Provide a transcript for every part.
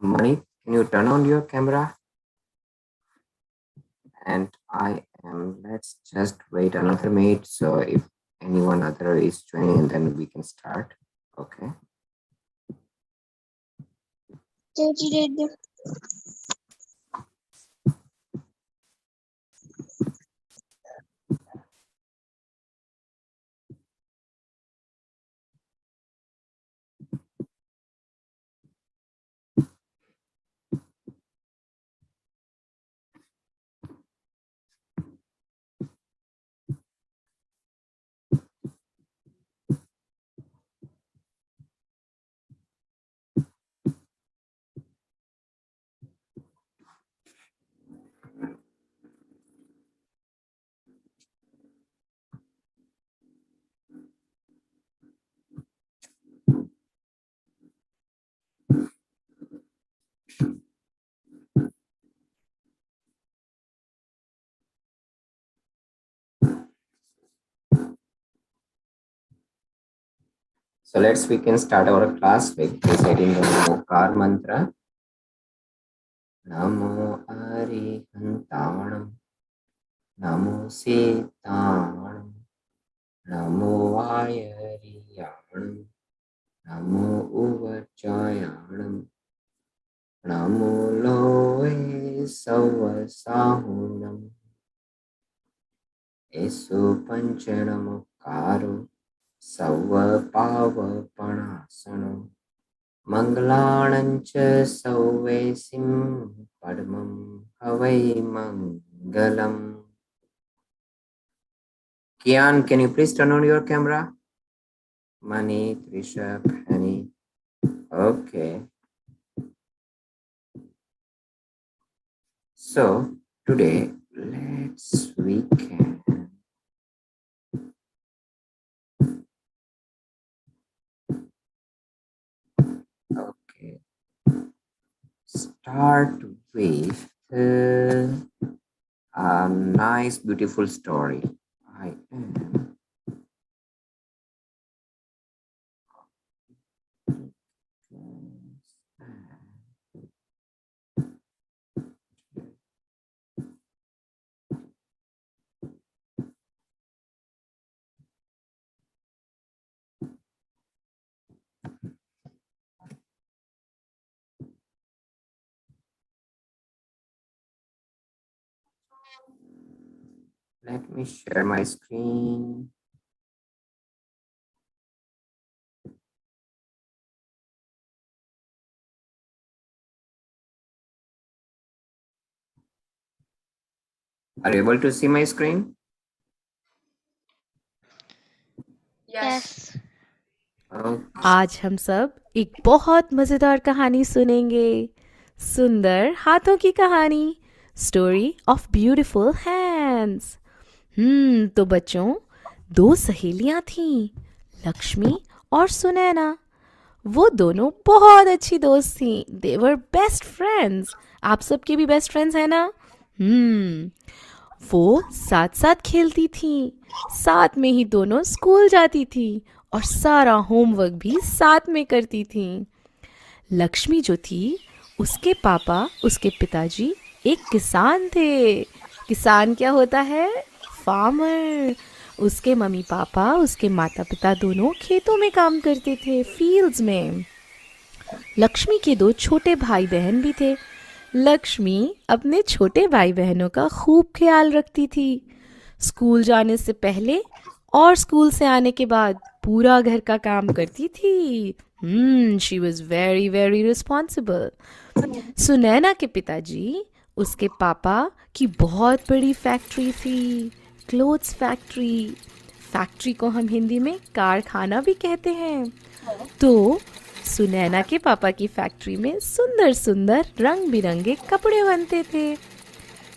Mani, can you turn on your camera? And let's just wait another minute. So if anyone other is joining, then we can start. Okay. So we can start our class with reciting the Namokar mantra. Namo Arihantanam, Namo Sitanam, Namo Ayariyanam, Namo Uvachayanam, Namo Loe Savasahunam, Eso Panchanamukaro, Savapavapanasano, Mangalanancha Sauvesim Padmam Havai Mangalam. Kian, can you please turn on your camera? Mani, Trisha, Penny. Okay. So today we can start with a nice, beautiful story. I am let me share my screen. Are you able to see my screen? Yes. Okay. आज हम सब एक बहुत मज़ेदार कहानी सुनेंगे। सुंदर हाथों की कहानी, स्टोरी ऑफ ब्यूटीफुल हैंड्स। तो बच्चों, दो सहेलियां थीं, लक्ष्मी और सुनैना। वो दोनों बहुत अच्छी दोस्त थीं। दे वर बेस्ट फ्रेंड्स। आप सबके भी बेस्ट फ्रेंड्स हैं ना? वो साथ साथ खेलती थीं, साथ में ही दोनों स्कूल जाती थी और सारा होमवर्क भी साथ में करती थीं। लक्ष्मी जो थी, उसके पापा, उसके पिताजी एक किसान थे। किसान क्या होता है? फार्मर। उसके मम्मी पापा, उसके माता पिता दोनों खेतों में काम करते थे, फील्ड्स में। लक्ष्मी के दो छोटे भाई बहन भी थे। लक्ष्मी अपने छोटे भाई बहनों का खूब ख्याल रखती थी। स्कूल जाने से पहले और स्कूल से आने के बाद पूरा घर का काम करती थी। She was very very responsible. Sunaina के पिताजी, उसके पापा की बहुत बड़ी फैक्ट्री थी, क्लोथ्स फैक्ट्री। फैक्ट्री को हम हिंदी में कारखाना भी कहते हैं। तो सुनैना के पापा की फैक्ट्री में सुंदर सुंदर रंग बिरंगे कपड़े बनते थे।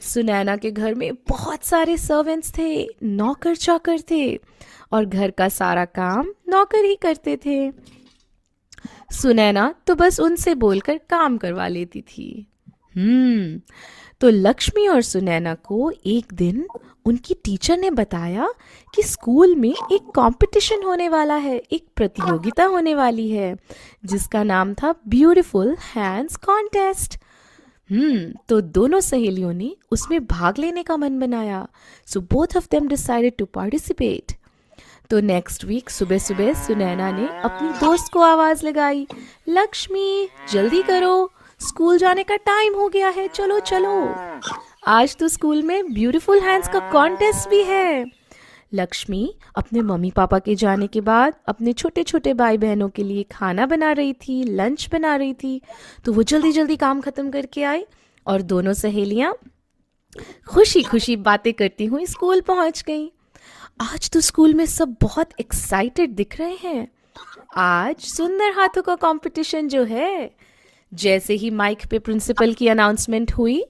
सुनैना के घर में बहुत सारे सर्वेंट्स थे, नौकर चाकर थे, और घर का सारा काम नौकर ही करते थे। सुनैना तो बस उनसे बोलकर काम करवा लेती थी। तो लक्ष्मी और सुनैना को एक दिन उनकी टीचर ने बताया कि स्कूल में एक कंपटीशन होने वाला है, एक प्रतियोगिता होने वाली है जिसका नाम था ब्यूटीफुल हैंड्स कॉन्टेस्ट। तो दोनों सहेलियों ने उसमें भाग लेने का मन बनाया। So both of them decided to participate. तो नेक्स्ट वीक सुबह सुबह सुनैना ने अपनी दोस्त को आवाज लगाई, लक्ष्मी जल्दी करो, स्कूल जाने का टाइम हो गया है, चलो चलो, आज तो स्कूल में ब्यूटीफुल हैंड्स का कॉन्टेस्ट भी है। लक्ष्मी अपने मम्मी पापा के जाने के बाद अपने छोटे छोटे भाई बहनों के लिए खाना बना रही थी, लंच बना रही थी। तो वो जल्दी जल्दी काम खत्म करके आई और दोनों सहेलियां खुशी खुशी बातें करती हुई स्कूल पहुंच गईं। आज तो स्कूल में सब बहुत एक्साइटेड दिख रहे हैं। आज सुंदर हाथों का कंपटीशन जो है। जैसे ही माइक पे प्रिंसिपल की अनाउंसमेंट हुई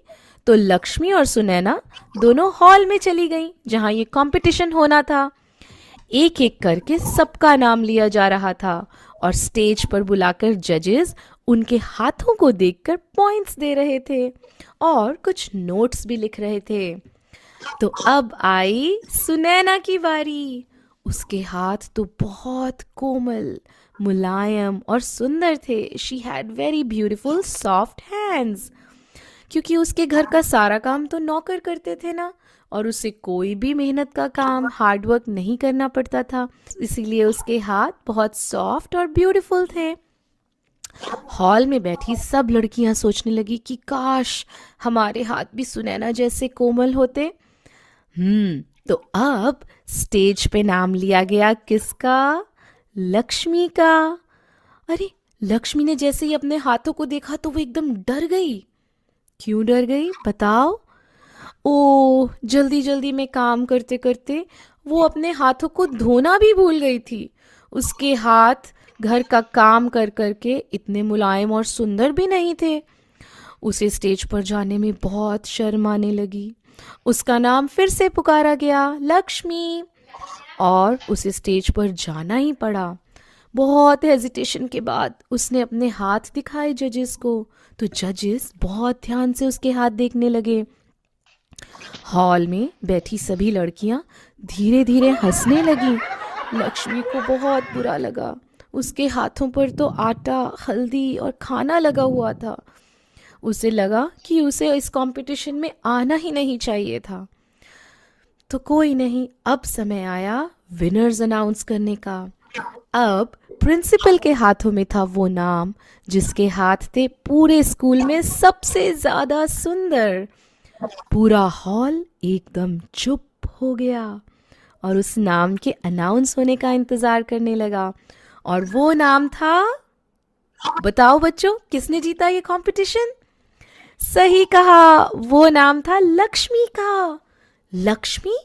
तो लक्ष्मी और सुनैना दोनों हॉल में चली गईं जहां ये कंपटीशन होना था। एक एक करके सबका नाम लिया जा रहा था और स्टेज पर बुलाकर जजेस उनके हाथों को देखकर पॉइंट्स दे रहे थे और कुछ नोट्स भी लिख रहे थे। तो अब आई सुनैना की बारी। उसके हाथ तो बहुत कोमल, मुलायम और सुंदर थे। She had very beautiful soft hands. क्योंकि उसके घर का सारा काम तो नौकर करते थे ना, और उसे कोई भी मेहनत का काम, हार्ड वर्क नहीं करना पड़ता था, इसीलिए उसके हाथ बहुत सॉफ्ट और ब्यूटीफुल थे। हॉल में बैठी सब लड़कियां सोचने लगी कि काश हमारे हाथ भी सुनैना जैसे कोमल होते। तो अब स्टेज पे नाम लिया गया किसका? लक्ष्मी का। अरे लक्ष्मी ने जैसे ही अपने हाथों को देखा तो वो एकदम डर गई। क्यों डर गई बताओ? ओ, जल्दी जल्दी में काम करते करते वो अपने हाथों को धोना भी भूल गई थी। उसके हाथ घर का काम कर करके इतने मुलायम और सुंदर भी नहीं थे। उसे स्टेज पर जाने में बहुत शर्म आने लगी। उसका नाम फिर से पुकारा गया, लक्ष्मी, और उसे स्टेज पर जाना ही पड़ा। बहुत हेजिटेशन के बाद उसने अपने हाथ दिखाए जजेस को। तो जजेस बहुत ध्यान से उसके हाथ देखने लगे। हॉल में बैठी सभी लड़कियां धीरे धीरे हंसने लगी। लक्ष्मी को बहुत बुरा लगा। उसके हाथों पर तो आटा, हल्दी और खाना लगा हुआ था। उसे लगा कि उसे इस कंपटीशन में आना ही नहीं चाहिए था। तो कोई नहीं, अब समय आया विनर्स अनाउंस करने का। अब प्रिंसिपल के हाथों में था वो नाम जिसके हाथ थे पूरे स्कूल में सबसे ज्यादा सुंदर। पूरा हॉल एकदम चुप हो गया और उस नाम के अनाउंस होने का इंतजार करने लगा। और वो नाम था, बताओ बच्चों, किसने जीता ये कंपटीशन? सही कहा, वो नाम था लक्ष्मी का। लक्ष्मी?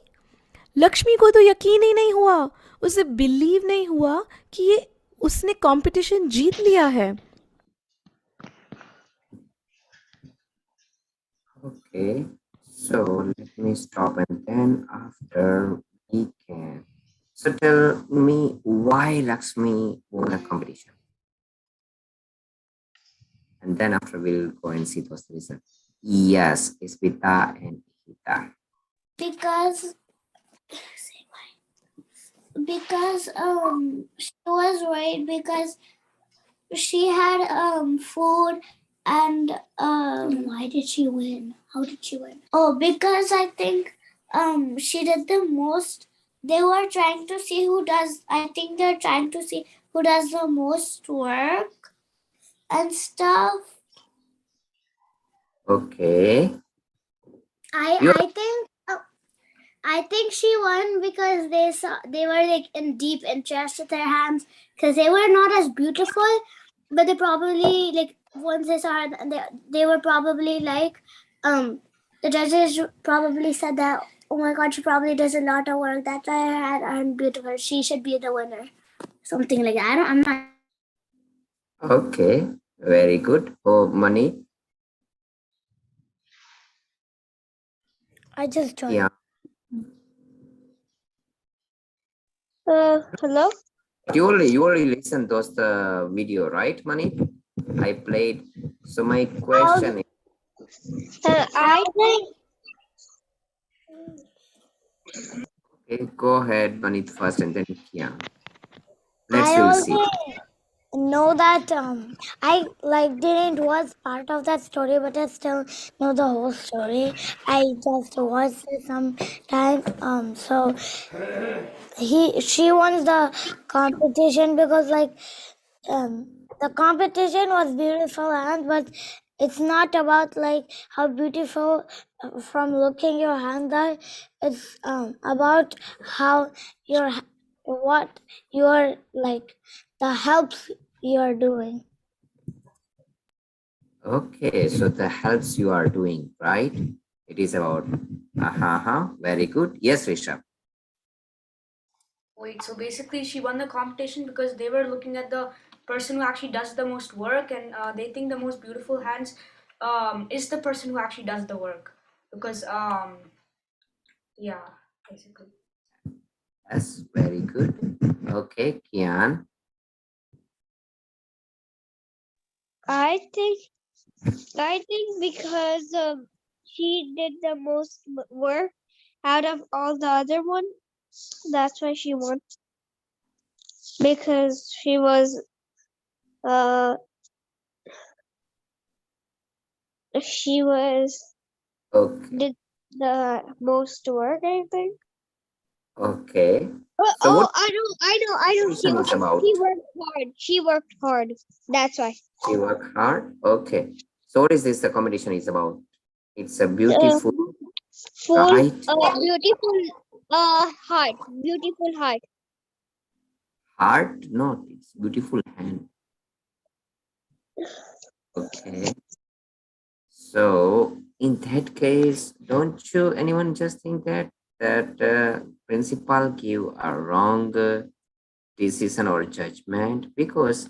लक्ष्मी को तो यकीन ही नहीं हुआ। उसे बिलीव नहीं हुआ कि ये उसने कंपटीशन जीत लिया है। Okay, so let me stop and then after we can. So tell me why Lakshmi won the competition. And then after we'll go and see those results. Yes, Ismita and Hita. Because she was right, because she had food, and why did she win? How did she win? Oh, because I think she did the most. They were trying to see who does. I think they're trying to see who does the most work and stuff. Okay. I think she won because they were like in deep interest with their hands, because they were not as beautiful, but they probably, like, once they saw her, they were probably like, the judges probably said that, oh my god, she probably does a lot of work, that's why her hands aren't beautiful, she should be the winner, something like that. I'm not. Okay, very good. Oh, Mani. I just joined. Yeah. Hello? You already listened those the video, right, Mani? I played. So my question is, I think Okay, go ahead, Manit first and then Kian. Let's I we'll see. also know that I like didn't was part of that story, but I still know the whole story. I just watched it sometime. So she won the competition because the competition was beautiful, and but it's not about like how beautiful from looking your hand are. It's about how your what you're like the helps you're doing. Okay, so the helps you are doing, right? It is about, very good. Yes, Rishabh. Wait, so basically she won the competition because they were looking at the person who actually does the most work, and they think the most beautiful hands is the person who actually does the work. Because, yeah, basically. Yes, very good. Okay, Kian. I think because she did the most work out of all the other one. That's why she won. Because uh she was Okay, did the most work, I think. okay. Oh, So what I know. competition is She about? worked hard. She worked hard. That's why. She work hard. Okay. So what is this? The competition is about? It's a Uh, beautiful, full, right? beautiful, heart. Beautiful heart. Heart? No, it's beautiful hand. Okay. So in that case, don't you anyone just think that principal give a wrong decision or judgment because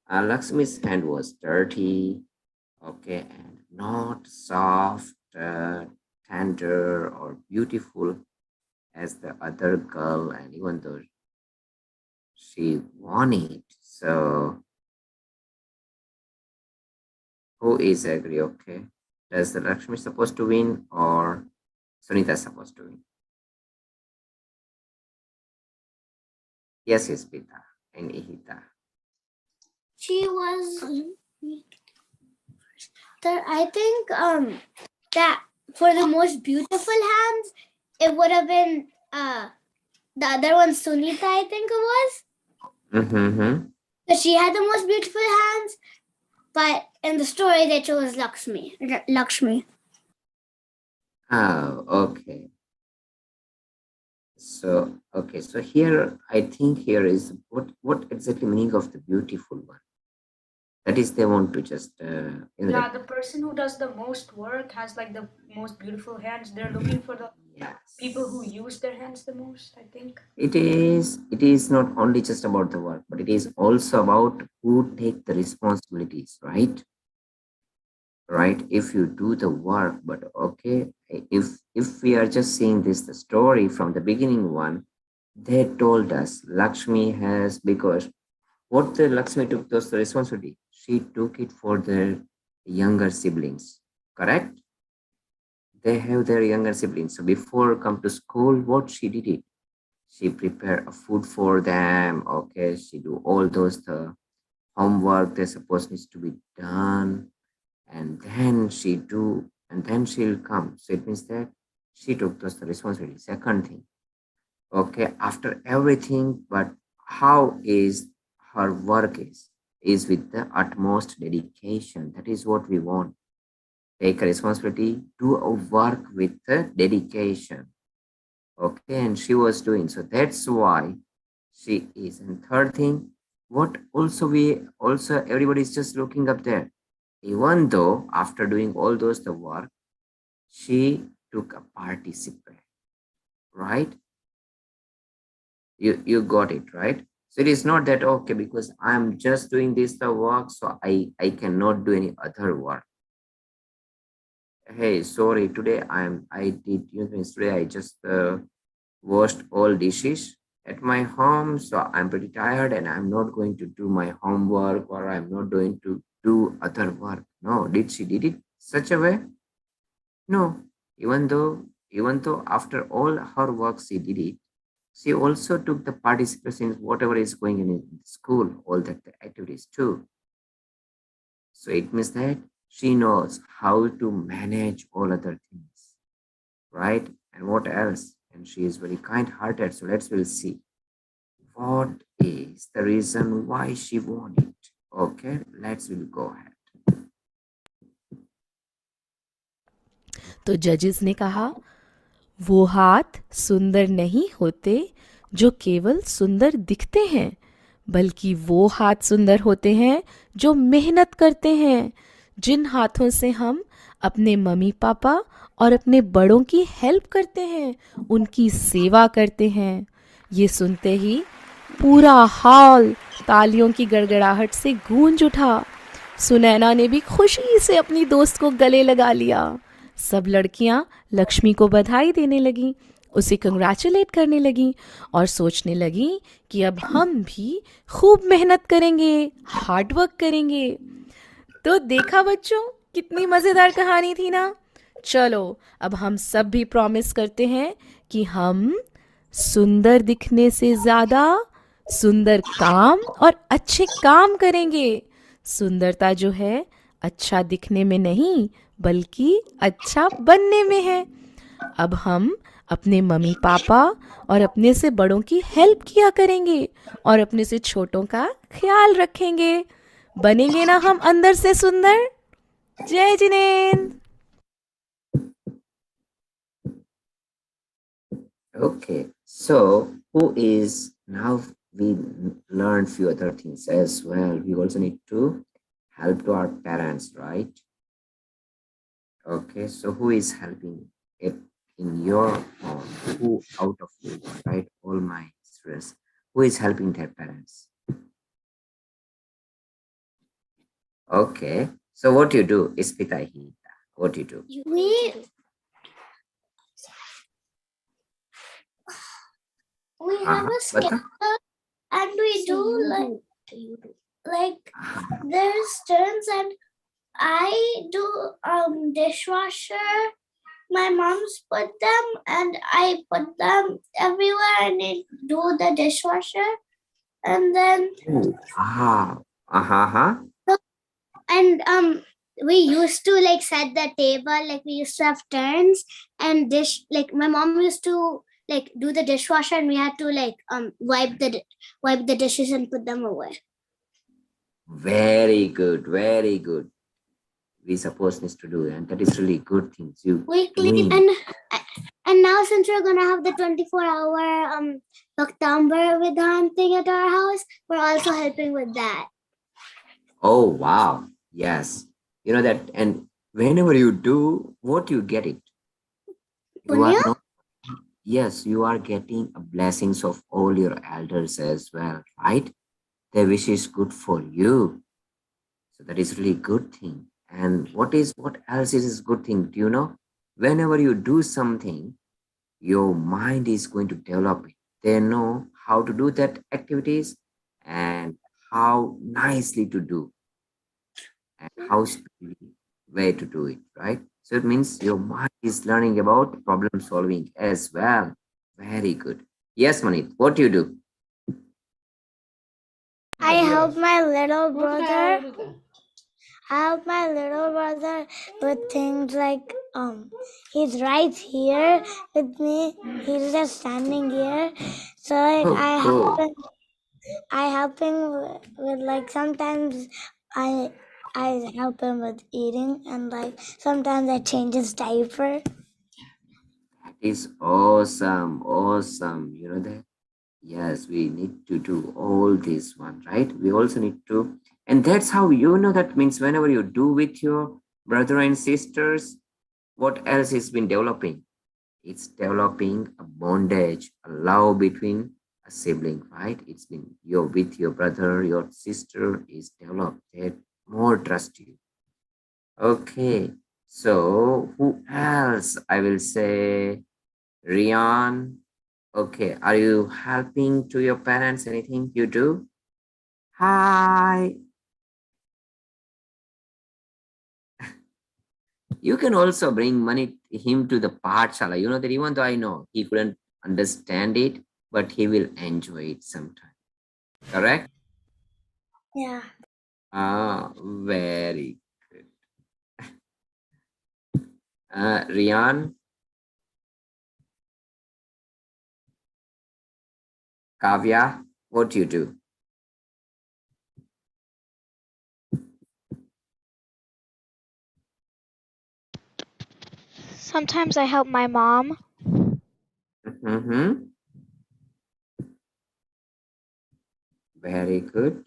Lakshmi's hand was dirty, okay, and not soft, tender, or beautiful as the other girl, and even though she won it. So who is agree? Okay, does the Lakshmi supposed to win or Sunita supposed to win? Yes, yes, Pita and Ihita. She was. I think that for the most beautiful hands, it would have been the other one, Sunita. I think it was. Mm-hmm. So she had the most beautiful hands, but in the story they chose Lakshmi. Lakshmi. Oh, okay. So okay, so here I think here is what exactly meaning of the beautiful one. That is they want to just Yeah, the person who does the most work has like the most beautiful hands. They're looking for the people who yes. use their hands the most, I think. It is not only just about the work, but it is also about who take the responsibilities, right? Right? If you do the work, but okay, if we are just seeing this the story from the beginning one, they told us Lakshmi has because what the Lakshmi took those the responsibility. She took it for their younger siblings, correct? They have their younger siblings. So before come to school, what she did it? She prepare a food for them. Okay, she do all those the homework they supposed needs to be done, and then she do, and then she'll come. So it means that she took those the responsibility. Second thing, okay, after everything, but how is her work is with the utmost dedication. That is what we want. Take a responsibility, do a work with the dedication. Okay, and she was doing so. That's why she is. And third thing, what also we also everybody is just looking up there. Even though after doing all those the work, she took a participant, right? You got it, right? So it is not that okay because I'm just doing this the work, so I cannot do any other work. Hey, sorry, today I did today I just washed all dishes at my home, so I'm pretty tired and I'm not going to do my homework or I'm not going to do other work. No, did she did it such a way? No, even though Even though after all her work she did it, she also took the participation in whatever is going in school, all that the activities too. So it means that she knows how to manage all other things, right? And what else? And she is very kind-hearted. So let's will see what is the reason why she won it. Okay, let's will go ahead. तो जजेस ने कहा, वो हाथ सुंदर नहीं होते जो केवल सुंदर दिखते हैं, बल्कि वो हाथ सुंदर होते हैं जो मेहनत करते हैं, जिन हाथों से हम अपने मम्मी पापा और अपने बड़ों की हेल्प करते हैं, उनकी सेवा करते हैं। ये सुनते ही पूरा हॉल तालियों की गड़गड़ाहट से गूंज उठा। सुनैना ने भी खुशी से अपनी दोस्त को गले लगा लिया। सब लड़कियां लक्ष्मी को बधाई देने लगीं, उसे कंग्रेचुलेट करने लगीं और सोचने लगीं कि अब हम भी खूब मेहनत करेंगे, हार्ड वर्क करेंगे। तो देखा बच्चों, कितनी मज़ेदार कहानी थी ना। चलो अब हम सब भी प्रॉमिस करते हैं कि हम सुंदर दिखने से ज़्यादा सुंदर काम और अच्छे काम करेंगे। सुंदरता जो है अच्छा दिखने में नहीं, बल्कि अच्छा बनने में है। अब हम अपने मम्मी पापा और अपने से बड़ों की हेल्प किया करेंगे और अपने से छोटों का ख्याल रखेंगे। बनेंगे ना हम अंदर से सुंदर। जय Jinendra. Okay, so who is now we learned few other things as well. We also need to help to our parents, right? Okay, so who is helping it in your home? Who out of you, right? All my stress. Who is helping their parents? Okay, so what you do is Pitahita. What you do? We have a schedule and we do like there's turns and I do dishwasher. My mom's put them and I put them everywhere and I do the dishwasher and then and we used to like set the table, like we used to have turns and dish, like my mom used to like do the dishwasher and we had to like wipe the dishes and put them away. Very good, very good. We supposed to do, and that is really good things. We clean and now since we're gonna have the 24-hour BHAKTAMAR Vidhan thing at our house, we're also helping with that. Oh wow, yes. You know that, and whenever you do, what you get it. You are not, yes, you are getting a blessings of all your elders as well, right? Their wish is good for you. So that is really good thing. And what else is good thing? Do you know? Whenever you do something, your mind is going to develop it. They know how to do that activities and how nicely to do and how speedily way to do it, right? So it means your mind is learning about problem solving as well. Very good. Yes, Manit, what do you do? I help my little brother. I help my little brother with things like he's right here with me. He's just standing here. So like I help him with like sometimes I help him with eating and like sometimes I change his diaper. That is awesome, awesome. You know that? Yes, we need to do all this one, right? We also need to, and that's how you know that means whenever you do with your brother and sisters, what else has been developing? It's developing a bondage, a love between a sibling, right? It's been your with your brother, your sister is developed. They more trust you. Okay, so who else? I will say Rian. Okay, are you helping to your parents? Anything you do? Hi. You can also bring money him to the Pathshala. You know that even though I know he couldn't understand it, but he will enjoy it sometime. Correct? Yeah. Ah, very good. Rian, Kavya, what do you do? Sometimes I help my mom. Mm-hmm. Very good.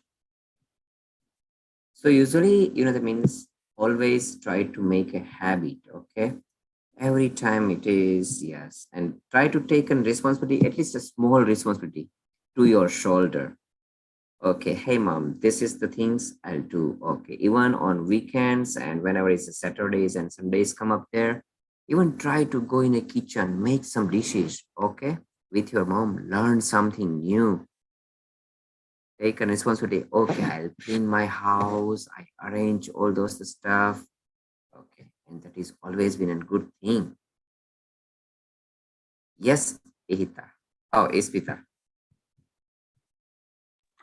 So usually, that means always try to make a habit, okay? Every time it is, yes. And try to take a responsibility, at least a small responsibility to your shoulder. Okay, hey mom, this is the things I'll do. Okay, even on weekends and whenever it's Saturdays and Sundays come up there, even try to go in a kitchen, make some dishes, okay? With your mom, learn something new. Take a responsibility. Okay, I'll clean my house, I arrange all those stuff. Okay, and that is always been a good thing. Yes, Ihita. Oh, Ispita.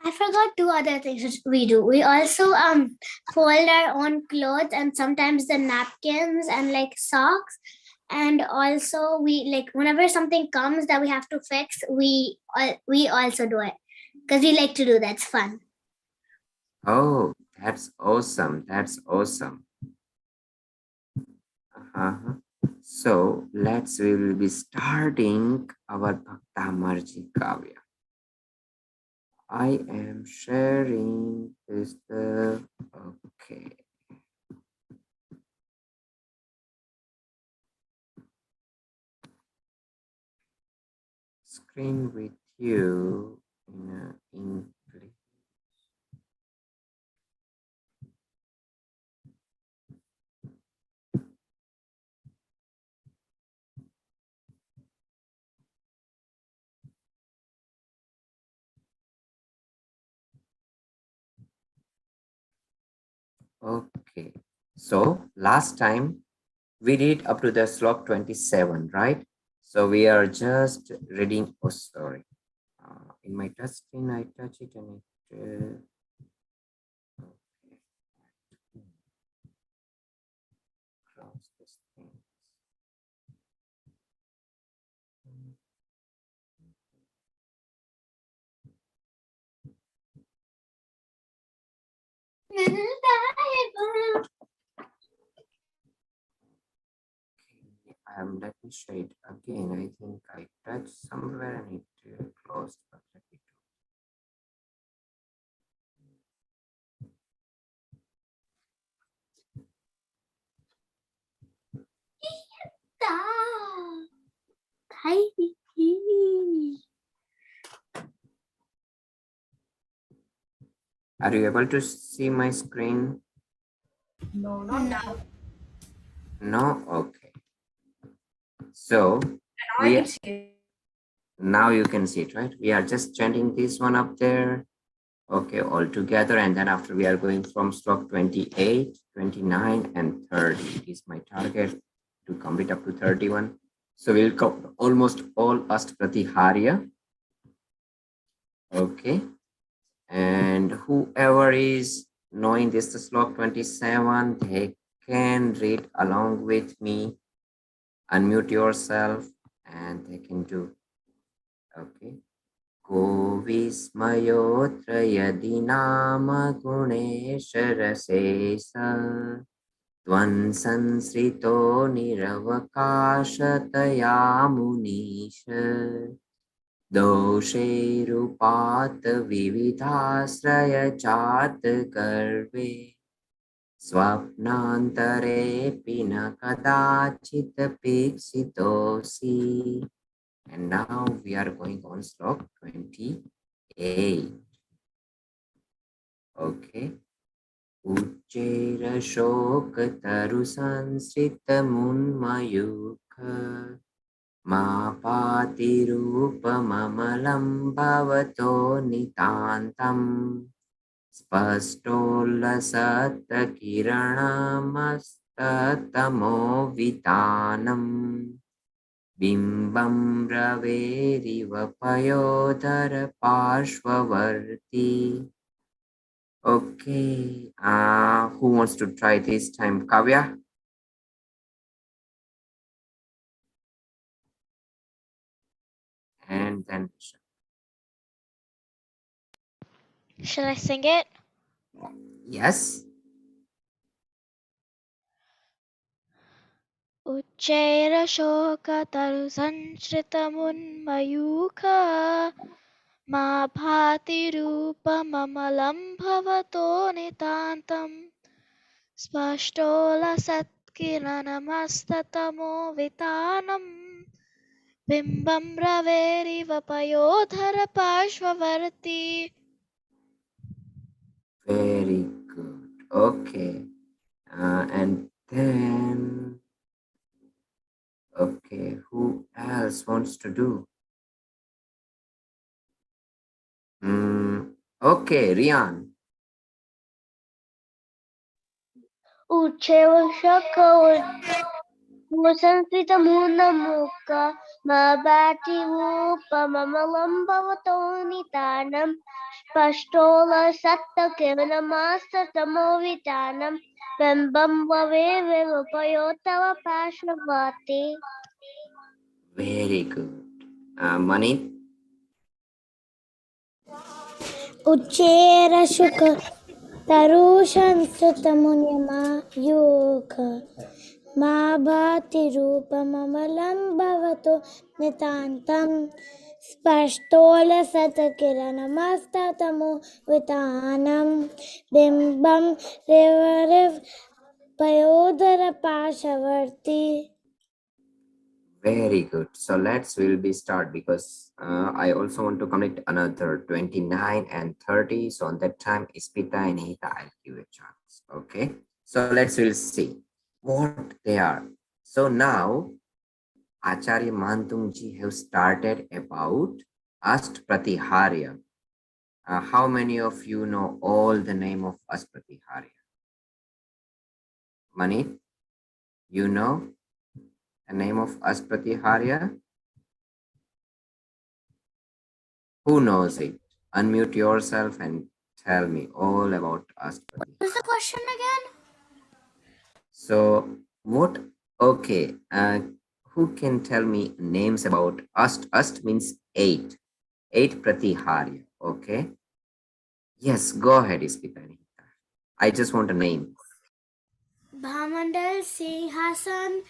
I forgot two other things which we do. We also fold our own clothes and sometimes the napkins and like socks. And also we like whenever something comes that we have to fix, we also do it because we like to do that. It's fun. Oh, that's awesome. That's awesome. Uh-huh. So we will be starting our Bhaktamarji Kavya. I am sharing this. Okay. Screen with you in English. Okay. So last time we read up to the slok 27, right? So we are just reading. Oh, sorry. In my touch screen, I touch it and it. Okay. Close this thing. Let me show it again. I think I touched somewhere and it closed, but let me Are you able to see my screen? No, not now. No? Okay. So Now I can see it. now you can see it, right? We are just chanting this one up there. Okay, all together. And then after we are going from slok 28, 29, and 30. It is my target to complete up to 31. So we'll cover almost all Astpratihariya. Okay. And whoever is knowing this slok 27, they can read along with me. Unmute yourself and they can do. Okay. Ko vismayotra yadi nama guneshwarasesa Tvan sansrito niravakashataya munisha दोषैरुपात विविधाश्रय चात गर्वे स्वप्नान्तरेऽपि न कदाचित् पीक्षितोऽसि. And now we are going on slok 28. Okay. उच्चैरशोकतरुसंसृतमुन्मयूख मा पातिरूपममलं भवतो नितान्तम् स्पष्टोल्लसत्किरणमस्तमिव तमो वितानम् बिम्बं रवेरिव पयोदर पार्श्ववर्ती. Okay, who wants to try this time? Kavya? And then Should I sing it? yes. उच्चैरशोकतरुसंश्रितमुन्मयूखा मा भाति रूपममलं भवतो नितान्तम् स्पष्टो लसत्किरणमस्ततमो वितानम् बिम्बं रवेरिव पयोधर पार्श्ववर्ती. Very good. Okay. And then, okay, who else wants to do? Okay, Rian. Uchevashakamusansitamuna mabhatirupamalambavato nitanam spashtola sattakiranamastatamo bimbam vavevirupayotava pashravati. Very good. Manit. Ucherashuka Tarushanstratamunyama yoga ma bhati rupamamalam bhavato nitantam spashtola satakiranamastatamo vitanam bimbam revariv payodara pashavarti. Very good. So we'll be start because I also want to connect another 29 and 30. So on that time, Ispita and Hita, I'll give a chance. Okay. So we'll see what they are. So now Acharya Mantungji have started about Astpratiharya. How many of you know all the name of Astpratiharya? Mani, you know the name of Astpratiharya? Who knows it? Unmute yourself and tell me all about Astpratiharya. What's the question again? So what? Okay, who can tell me names about Ast? Ast means 8. 8 Pratiharya. Okay. Yes, go ahead, Ispitani. I just want a name. Bhamandal, Singhasan,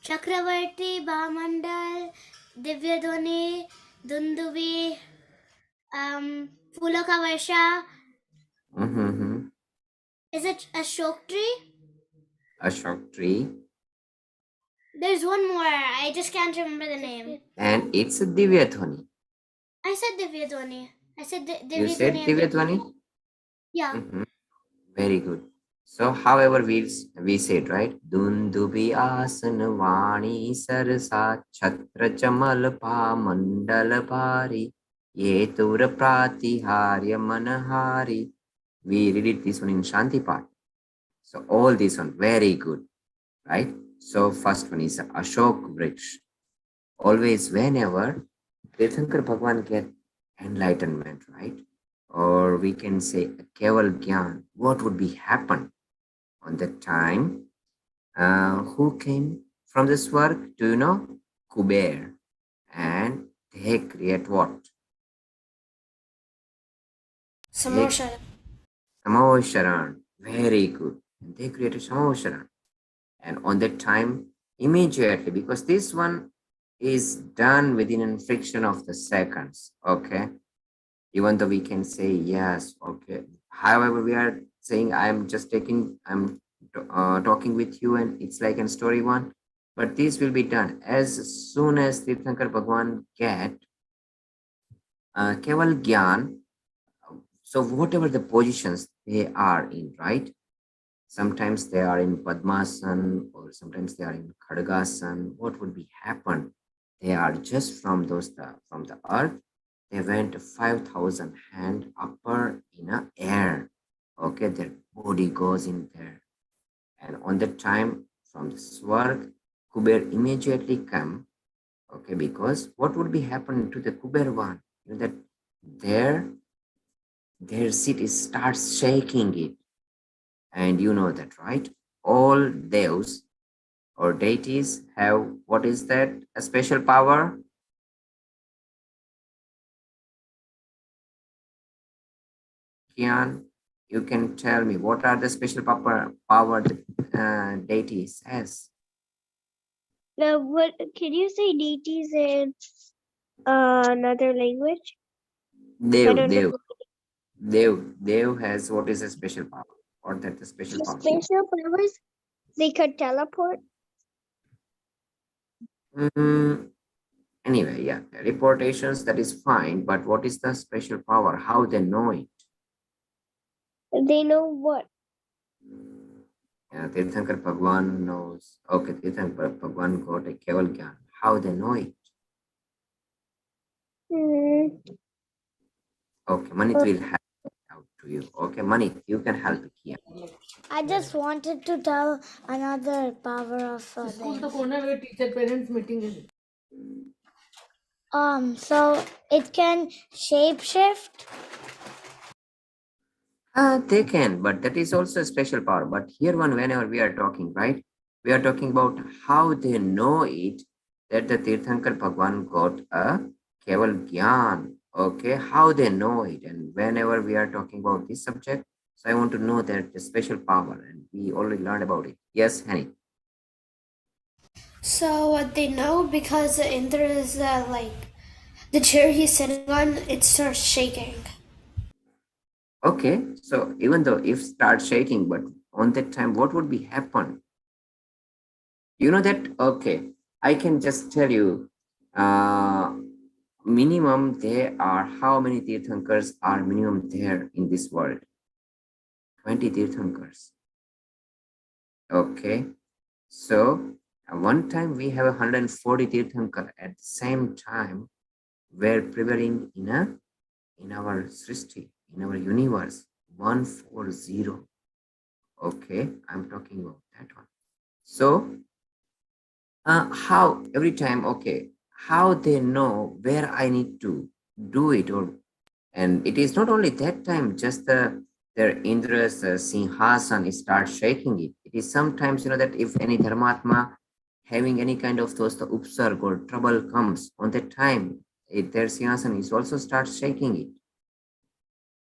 Chakravarti, Bhamandal, Divyadhwani, Dundubi, Pulaka Varsha. Mm-hmm. Is it a Ashok tree? Ashok tree. There's one more. I just can't remember the name. And it's a Divyadhwani. I said Divyadhwani. I said You said Divyadhwani? Yeah. Mm-hmm. Very good. So, however, we said, right? Dundubi asana vani sarasa chatra chamal pa mandala bhari yetura pratiharya manahari. We read it this one in Shanti part. So, all this one, very good, right? So, first one is Ashok Vriksh. Always, whenever Tirthankar Bhagwan get enlightenment, right? Or we can say Keval Gyan, what would be happen on that time? Who came from this work? Do you know? Kuber. And they create what? Samosharan. Samosharan. Very good. They created Samosharan. And on that time, immediately, because this one is done within a fraction of the seconds, okay? Even though we can say yes, okay. However, we are saying I'm talking with you and it's like a story one, but this will be done as soon as Tirthankar Bhagwan get Keval Gyan. So whatever the positions they are in, right? Sometimes they are in Padmasan or sometimes they are in Khadgasan. What would be happen? They are just from the earth. They went 5,000 hand upper in a air. Okay, their body goes in there. And on that time, from this work, Kuber immediately come. Okay, because what would be happening to the Kuber one? You know that their city starts shaking it, and you know that, right? All devs or deities have what is that? A special power. Kian, you can tell me what are the special power deities has? What can you say deities in another language? I don't know. Dev has what is a special power? Or that the special The power? special powers, they could teleport. Mm, anyway, yeah, teleportations, that is fine, but what is the special power? How they know it? They know what. Yeah, Tirthankar Bhagwan knows. Okay, Tirthankar Bhagwan got a Keval Gyan. How they know it? Hmm. Okay, Manit will help out to you. Okay, Manit, you can help here. I just wanted to tell another power of this. So it can shapeshift. They can, but that is also a special power. But here one, whenever we are talking, right? We are talking about how they know it, that the Tirthankar Bhagwan got a Keval Gyan. Okay, how they know it. And whenever we are talking about this subject, so I want to know that the special power, and we already learned about it. Yes, Hani. So what they know because Indra is like the chair he's sitting on, it starts shaking. Okay, so even though if start shaking, but on that time, what would be happen? You know that, okay, I can just tell you, minimum there are how many Tirthankars are minimum there in this world? 20 Tirthankars. Okay, so one time we have 140 Tirthankar at the same time were prevailing in our Srishti, in our universe, 140. Okay, I'm talking about that one. So how every time, okay, how they know where I need to do it, or and it is not only that time, just their Indra's Sinhasan start shaking it. It is sometimes, you know, that if any Dharmatma having any kind of those the upsarg or trouble comes on that time, their Sinhasan is also start shaking it.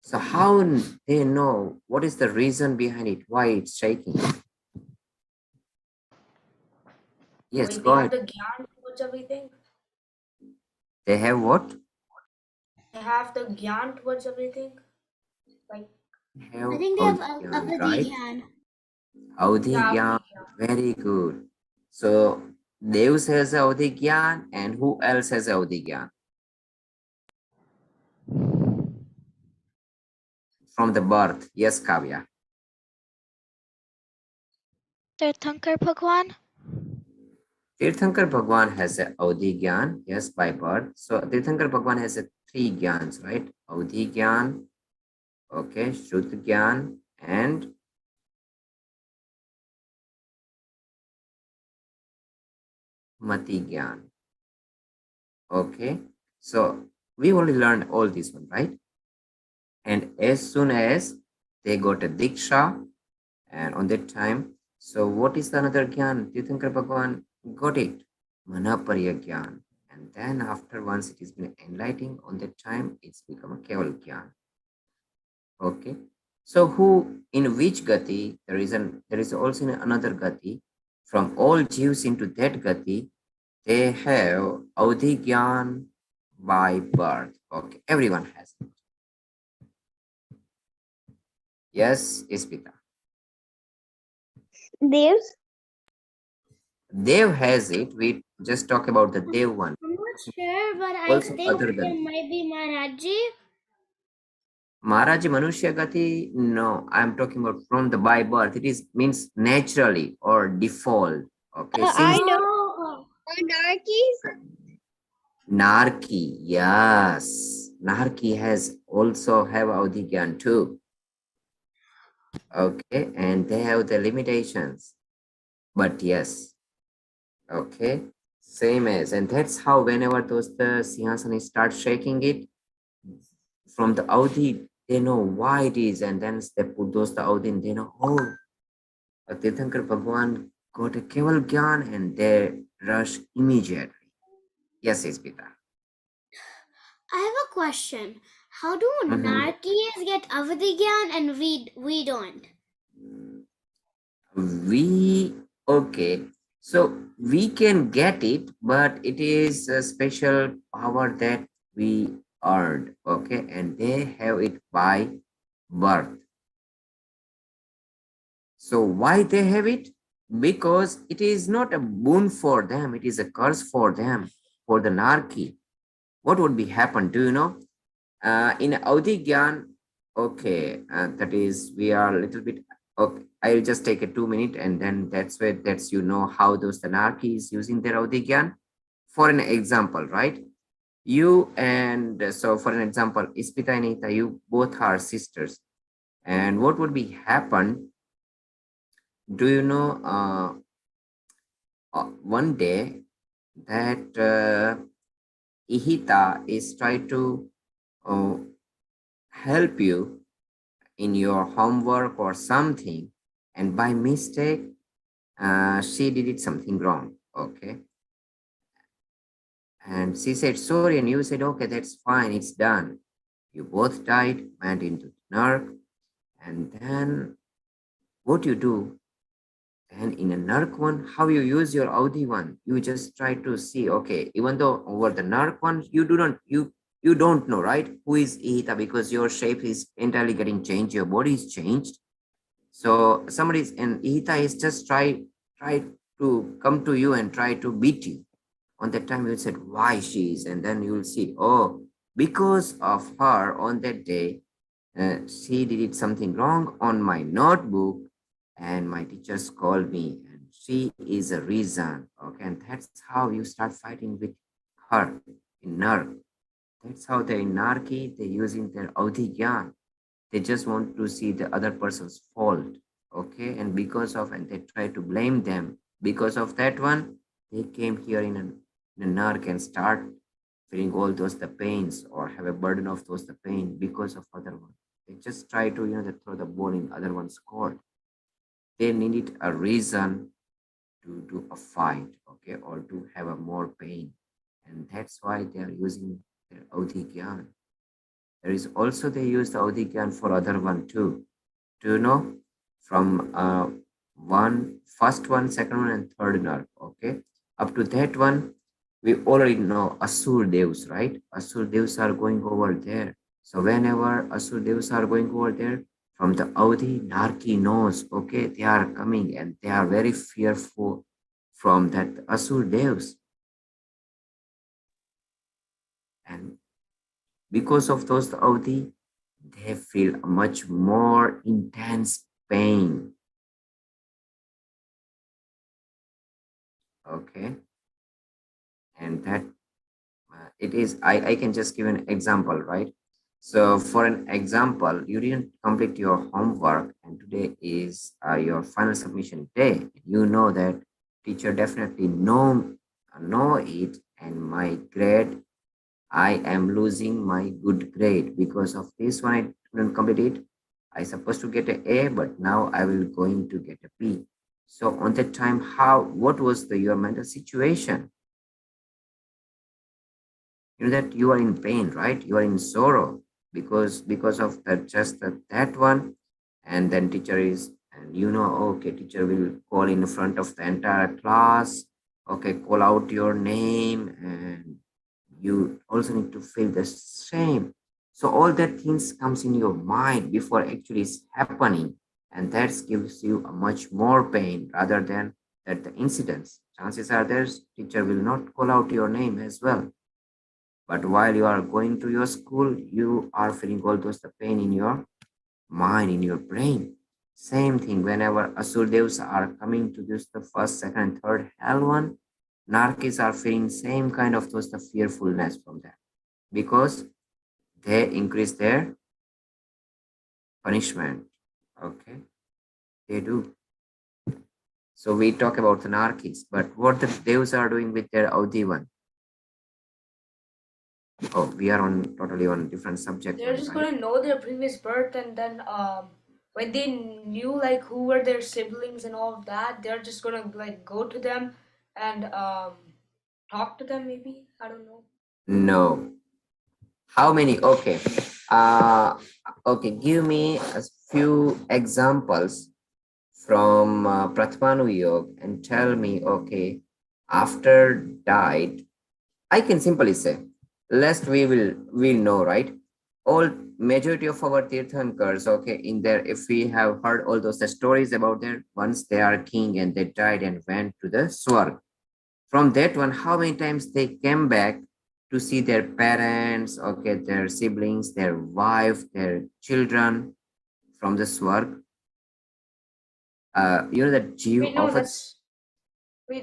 So how they know what is the reason behind it, why it's shaking? Yes, Like go they have ahead. the gyan towards everything. They have what? They have the gyan towards everything. Like Have I think they have Audhigyan, right? Avadhi. yeah, Audhigyan, Avadhi, yeah. very good. So Dev says Audhigyan, and who else has Audhigyan? From the birth. Yes, Kavya. Tirthankar Bhagwan. Tirthankar Bhagwan has a Audhigyan, yes, by birth. So Tirthankar Bhagwan has a three Gyans, right? Audhigyan, okay, Shrut Gyan, and Mati Gyan. Okay, so we only learned all this one, right? And as soon as they got a Diksha, and on that time, so what is the another Gyan? Tirthankar Bhagwan got it, Manaparya Gyan. And then after once it has been enlightening, on that time, it's become a Keval Gyan. Okay. So who in which Gati, there is also another Gati, from all Jews into that Gati, they have Audhi Gyan by birth. Okay, everyone has it. Yes, Ispita. Devs. Dev has it. We just talk about the Dev one. I'm not sure, but I Also think other there Gati. might be Maharaji. Maharaj Manushya Gati, no, I'm talking about from the by birth. It is means naturally or default. Okay, I since know. Oh, Anarchies. Narki, yes, Narki has also have Audhigyan too. Okay, and they have the limitations. But yes, okay, same as, and that's how whenever those the Sinhasana start shaking it from the Audi, they know why it is, and then they put those the Audi, and they know, oh, Tirthankar Bhagwan got a Keval Gyan, and they rush immediately. Yes, Ispita. I have a question. How do Mhm. Narkis get Avadhigyan and we don't? We, okay, so we can get it, but it is a special power that we earned, okay, and they have it by birth. So why they have it? Because it is not a boon for them, it is a curse for them, for the Narki. What would be happen? Do you know? In Audi Gyan, okay, that is, we are a little bit, okay, I'll just take a 2 minute and then that's where that's you know how those Tanarki is using their Audi Gyan. For an example, right? You and so for an example, Ispita and Ita, you both are sisters. And what would be happen? Do you know one day that Ihita is trying to uh, help you in your homework or something, and by mistake she did it something wrong, okay, and she said sorry and you said okay, that's fine, it's done. You both died, went into the narc, and then what you do, and in a narc one, how you use your Audi one, you just try to see, okay, even though over the narc one you do not you don't know, right, who is Ihita, because your shape is entirely getting changed, your body is changed. So somebody's and Ihita is just try to come to you and try to beat you. On that time you said why she is, and then you will see, oh, because of her on that day, she did something wrong on my notebook, and my teachers called me, and she is a reason. Okay, and that's how you start fighting with her in Narc. That's how they in Narki they using their Audhi Gyan. They just want to see the other person's fault, okay, and because of, and they try to blame them because of that one, they came here in a narc and start feeling all those the pains or have a burden of those the pain because of other one. They just try to they throw the ball in other one's court. They needed a reason to do a fight, okay, or to have a more pain, and that's why they are using their Audhi Gyan. There is also they use the Audhi Gyan for other one too. Do you know? From one, first one, second one, and third nerve. Okay. Up to that one, we already know Asur Devs, right? Asur Devs are going over there. So whenever Asur Devs are going over there, from the Audi, Narki knows, okay, they are coming and they are very fearful from that Asur Devs. And because of those Audi, they feel a much more intense pain. Okay. And that it is, I can just give an example, right? So for an example, you didn't complete your homework and today is your final submission day. You know that teacher definitely know it, and my grade, I am losing my good grade because of this one. I couldn't complete it. I supposed to get an A, but now I will going to get a B. So on that time, what was the your mental situation? You know that you are in pain, right? You are in sorrow because of that, just that one. And then teacher is, and okay, teacher will call in front of the entire class, okay, call out your name, and you also need to feel the shame. So all that things comes in your mind before actually is happening, and that gives you a much more pain rather than that the incidents. Chances are there's teacher will not call out your name as well, but while you are going to your school, you are feeling all those the pain in your mind, in your brain. Same thing whenever Asurdevs are coming to this the first, second, third hell one, Narkis are feeling same kind of those the fearfulness from that because they increase their punishment. Okay. They do. So we talk about the Narkis, but what the devs are doing with their Audi one? Oh, we are on totally on different subject They're one, just right? gonna know their previous birth, and then when they knew like who were their siblings and all of that, they're just gonna like go to them and talk to them. Maybe, I don't know. No. How many? Okay. Uh, okay. Give me a few examples from Pratmanu Yoga and tell me, okay, after died, I can simply say, lest we'll know, right? All majority of our Tirthankars, okay, in there, if we have heard all those stories about their once they are king and they died and went to the Swarg. From that one, how many times they came back to see their parents, okay, their siblings, their wife, their children from the Swarg. You know that Jeev Wait, no, of a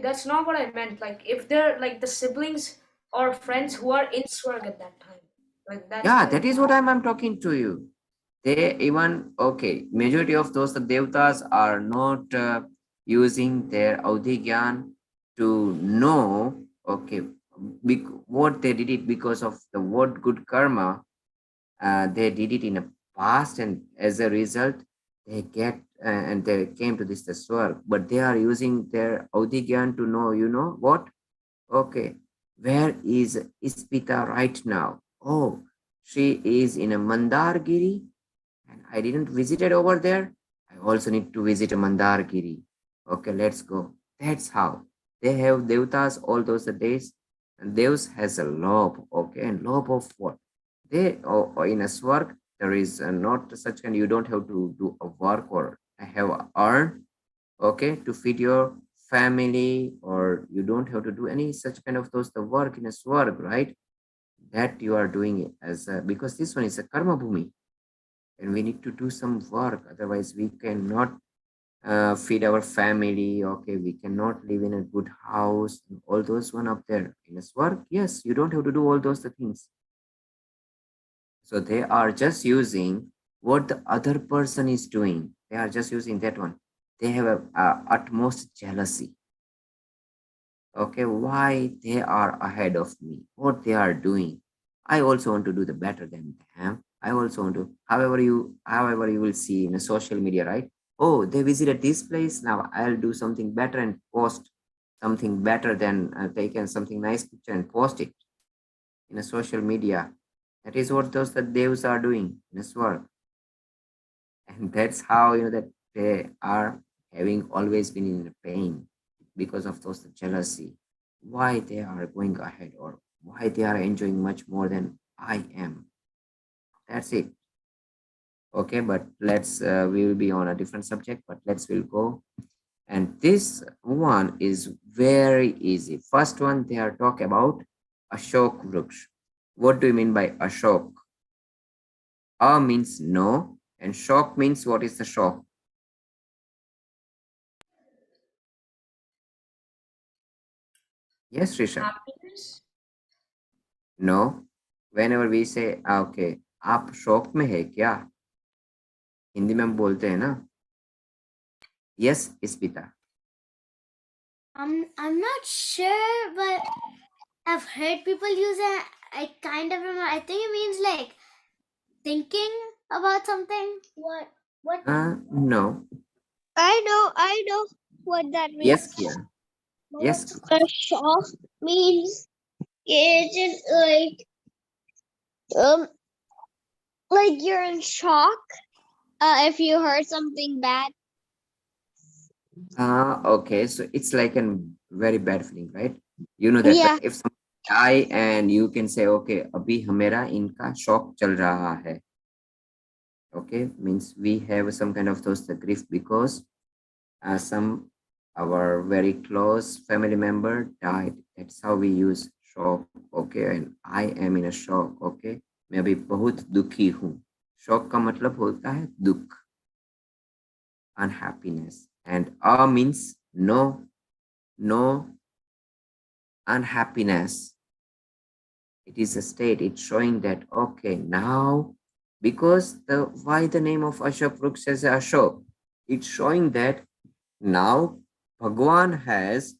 that's not what I meant. Like, if they're like the siblings or friends who are in Swarg at that time, like that's yeah, what I that is meant. what I'm talking to you. They even okay, majority of those the devtas are not using their Audhigyan to know okay what they did it because of the what good karma they did it in the past, and as a result they get and they came to this Swarg, but they are using their Audhigyan to know, you know what? Okay, where is Ispita right now? Oh, she is in a Mandargiri and I didn't visit it over there. I also need to visit Mandargiri. Okay, let's go. That's how they have devatas all those days, and Deus has a lobe. Okay, and lobe of what? They or in a swarg there is not such kind. You don't have to do a work or have a earn. Okay, to feed your family, or you don't have to do any such kind of those the work in a swarg, right? That you are doing it as a, because this one is a karma bhumi and we need to do some work, otherwise we cannot feed our family. Okay, we cannot live in a good house, all those one up there in this work. Yes, you don't have to do all those the things. So they are just using what the other person is doing. They are just using that one. They have a utmost jealousy. Okay, why they are ahead of me, what they are doing. I also want to do the better than them. I also want to, however you will see in a social media, right? Oh, they visited this place, now I'll do something better and post something better than taken something nice picture and post it in a social media. That is what those the devs are doing in this world. And that's how you know that they are having always been in pain because of those jealousy, why they are going ahead or why they are enjoying much more than I am. That's it. Okay, but let's we will be on a different subject, but let's will go. And this one is very easy. First one, they are talk about Ashok Vruksh. What do you mean by Ashok? A means no, and shock means what is the shock? Yes, Risha. Happiness. No, whenever we say okay, आप शौक में है क्या? हिंदी में हम बोलते हैं ना. Yes, Ispita. I'm not sure, but I've heard people use it. I kind of remember. I think it means like thinking about something. What? No. I know what that Yes, means. Kia. Yes. A shock means it's like you're in shock if you heard something bad. Okay. So it's like a very bad feeling, right? You know that Yeah. if someone die and you can say, okay, अभी हमेरा इनका शौक चल रहा है. Okay, means we have some kind of those the grief because some our very close family member died. That's how we use shock. Okay, and I am in a shock. Okay, मैं अभी बहुत दुखी हूँ. Shock का मतलब होता है दुख, unhappiness, and means no, no unhappiness. It is a state. It's showing that okay now, because the why the name of Ashok Vruksh says Ashok. It's showing that now Bhagwan has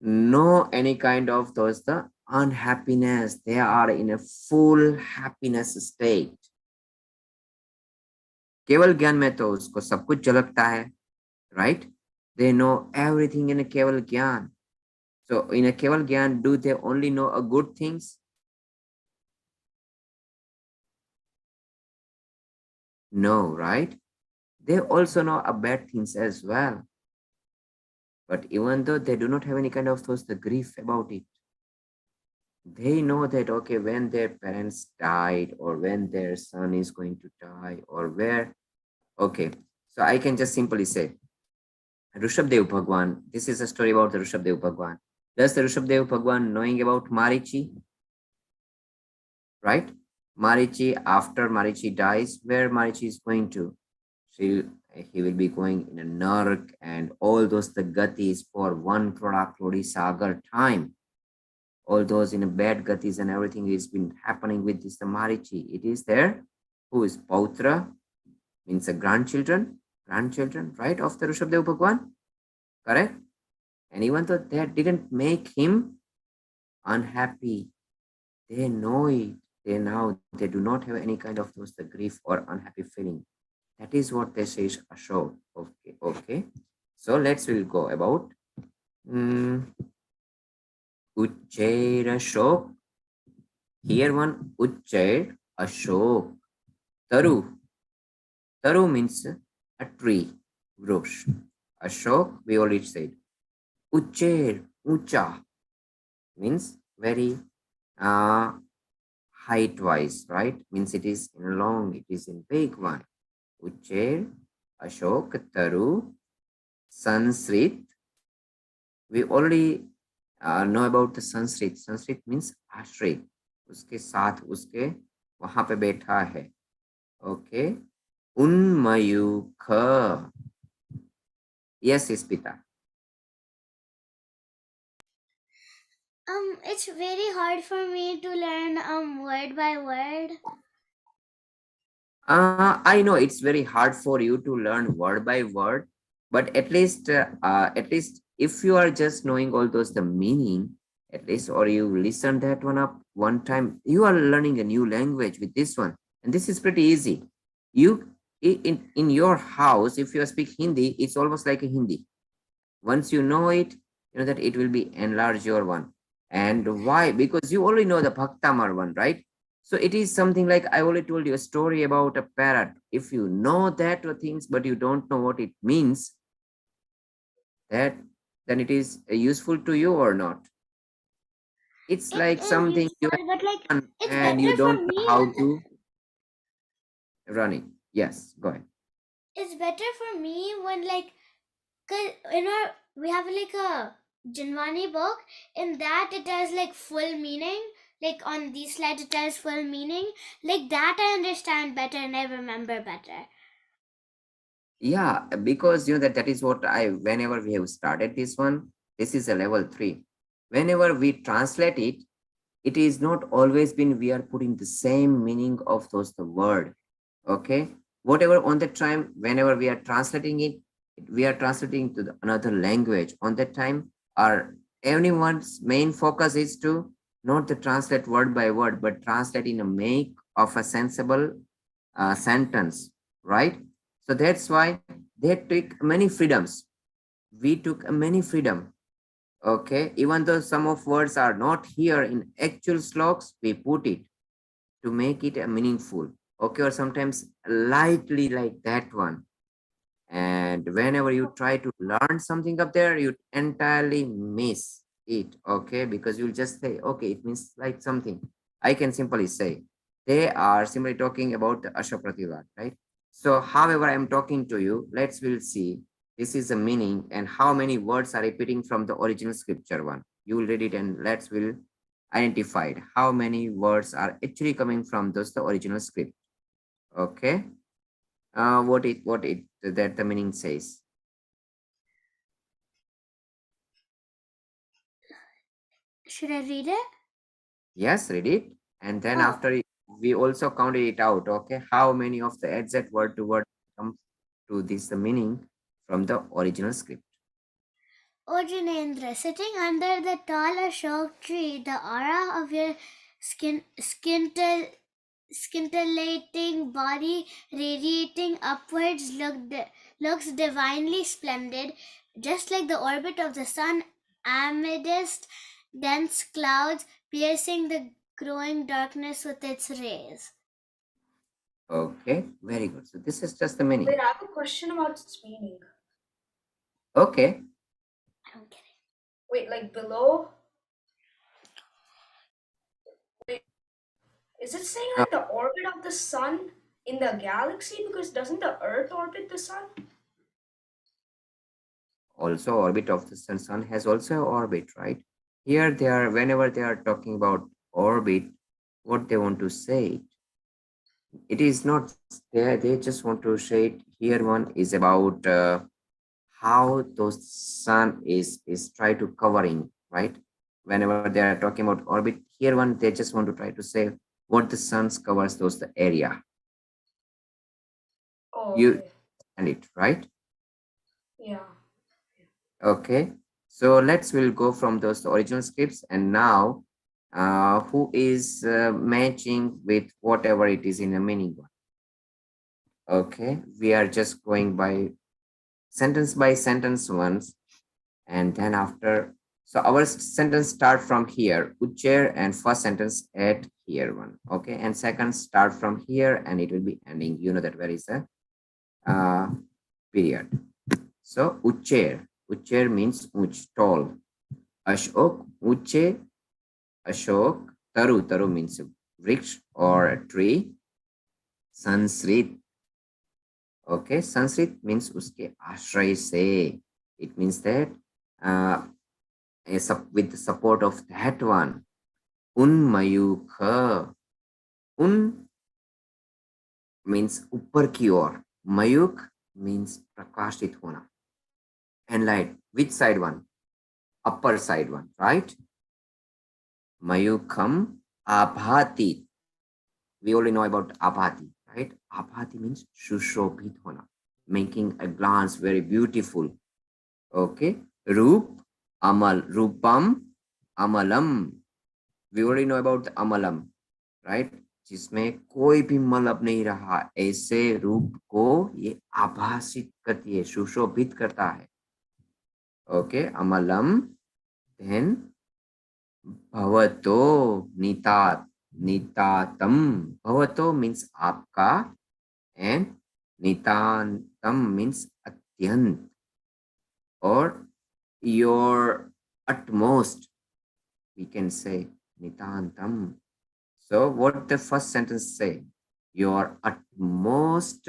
no any kind of those the unhappiness. They are in a full happiness state. केवल ज्ञान में तो उसको सब कुछ झलकता है, right? They know everything in a केवल ज्ञान. So in a केवल ज्ञान, do they only know a good things? No, right? They also know a bad things as well. But even though they do not have any kind of those the grief about it, they know that okay, when their parents died or when their son is going to die or where, okay. So I can just simply say Rishabdev Bhagwan. This is a story about the Rishabdev Bhagwan. Does the Rishabdev Bhagwan knowing about Marichi? Right? Marichi, after Marichi dies, where Marichi is going to? She, he will be going in a Nark and all those the gatis for 1 crore sagar time. All those in a bad gatis and everything is been happening with this the Marichi. It is there. Who is Pautra? Means the grandchildren, right, of the Rishabdev Bhagwan. Correct? And even though that didn't make him unhappy, they know it. They do not have any kind of those the grief or unhappy feeling. That is what they say Ashok. Okay. So we'll go about Ujjair Ashok. Here one Ujjair Ashok. Taru. Taru means a tree, Vrush. Ashok, we already said. Ujjair, Ucha means very height wise, right? Means it is in long, it is in big one. Ujjair, Ashok, Taru, Sanskrit. We already know about the Sanskrit. Sanskrit means आश्रित, उसके साथ उसके वहां पे बैठा है. Okay. Unmayukha. Yes, Ispita. It's very hard for me to learn word by word. I know it's very hard for you to learn word by word, but at least if you are just knowing all those the meaning, at least, or you listen that one up one time, you are learning a new language with this one, and this is pretty easy. You in your house, if you speak Hindi, it's almost like a Hindi. Once you know it, you know that it will be enlarge your one. And why? Because you already know the Bhaktamar one, right? So it is something like I already told you a story about a parrot. If you know that things, but you don't know what it means, that then it is useful to you or not. It's It like is something you useful, but like have done it's and you better don't for know me how when to run it. Yes, go ahead. it's better for me when like, cause in our we have like a Janwani book. In that it has like full meaning. Like on these slides it has full meaning. Like that I understand better and I remember better. Yeah, because you know that is what I whenever we have started this one, this is a level 3. Whenever we translate it, it is not always been we are putting the same meaning of those the word. Okay, whatever on the time whenever we are translating it, we are translating to another language. On that time, our anyone's main focus is to not to translate word by word, but translate in a make of a sensible sentence, right? So that's why they took many freedoms. We took many freedom. Okay, even though some of words are not here in actual sloks, we put it to make it a meaningful. Okay, or sometimes lightly like that one. And whenever you try to learn something up there, you entirely miss it. Okay, because you'll just say, okay, it means like something. I can simply say they are simply talking about the Ashapratila, right? So, however, I'm talking to you, we'll see this is the meaning and how many words are repeating from the original scripture one. You will read it and will identify how many words are actually coming from the original script. Okay. What it that the meaning says. Should I read it? Yes, read it. And then Oh. after we also counted it out. Okay. How many of the exact word to word comes to this the meaning from the original script. Oh, Janendra, sitting under the tall Ashok tree, the aura of your scintillating body radiating upwards looks divinely splendid, just like the orbit of the sun amidst dense clouds, piercing the growing darkness with its rays. Okay, very good. So this is just the meaning. Wait, I have a question about its meaning. Okay. I'm kidding. Wait, like below? Wait, is it saying like the orbit of the sun in the galaxy? Because doesn't the Earth orbit the sun? Also, orbit of the sun has also an orbit, right? Here they are, whenever they are talking about orbit, what they want to say, it is not there. They just want to say it. Here one is about how those sun is try to covering, right? Whenever they are talking about orbit, here one they just want to try to say what the sun covers those the area. Oh, You okay. and it, right? Yeah. Okay, so we'll go from those original scripts, and now who is matching with whatever it is in a meaning one. Okay, we are just going by sentence ones, and then after, so our sentence start from here, Uchair, and first sentence at here one. Okay, and second start from here, and it will be ending. You know that where is the period. So Uchair. Uchair means uch, tall. Ashok, uche, Ashok. Taru, taru means vriksha or a tree. Sanskrit. Okay, Sanskrit means uske ashray se. It means that with the support of that one. Unmayukha. Un means upar ki or. Mayuk means prakashit hona. And light, which side one? Upper side one, right? Mayukham abhati. We already know about abhati, right? Abhati means shushobhit hona, making a glance very beautiful. Okay. Roop, amal, rupam, amalam. We already know about the amalam, right? जिसमें कोई भी मल अब नहीं रहा, ऐसे रूप को ये आभासित करती है, सुशोभित करता है. Okay, amalam. Then bhavato nitat, nitatam. Bhavato means aapka, and nitantam means atyant, or your utmost, we can say nitantam. So what the first sentence say? Your utmost,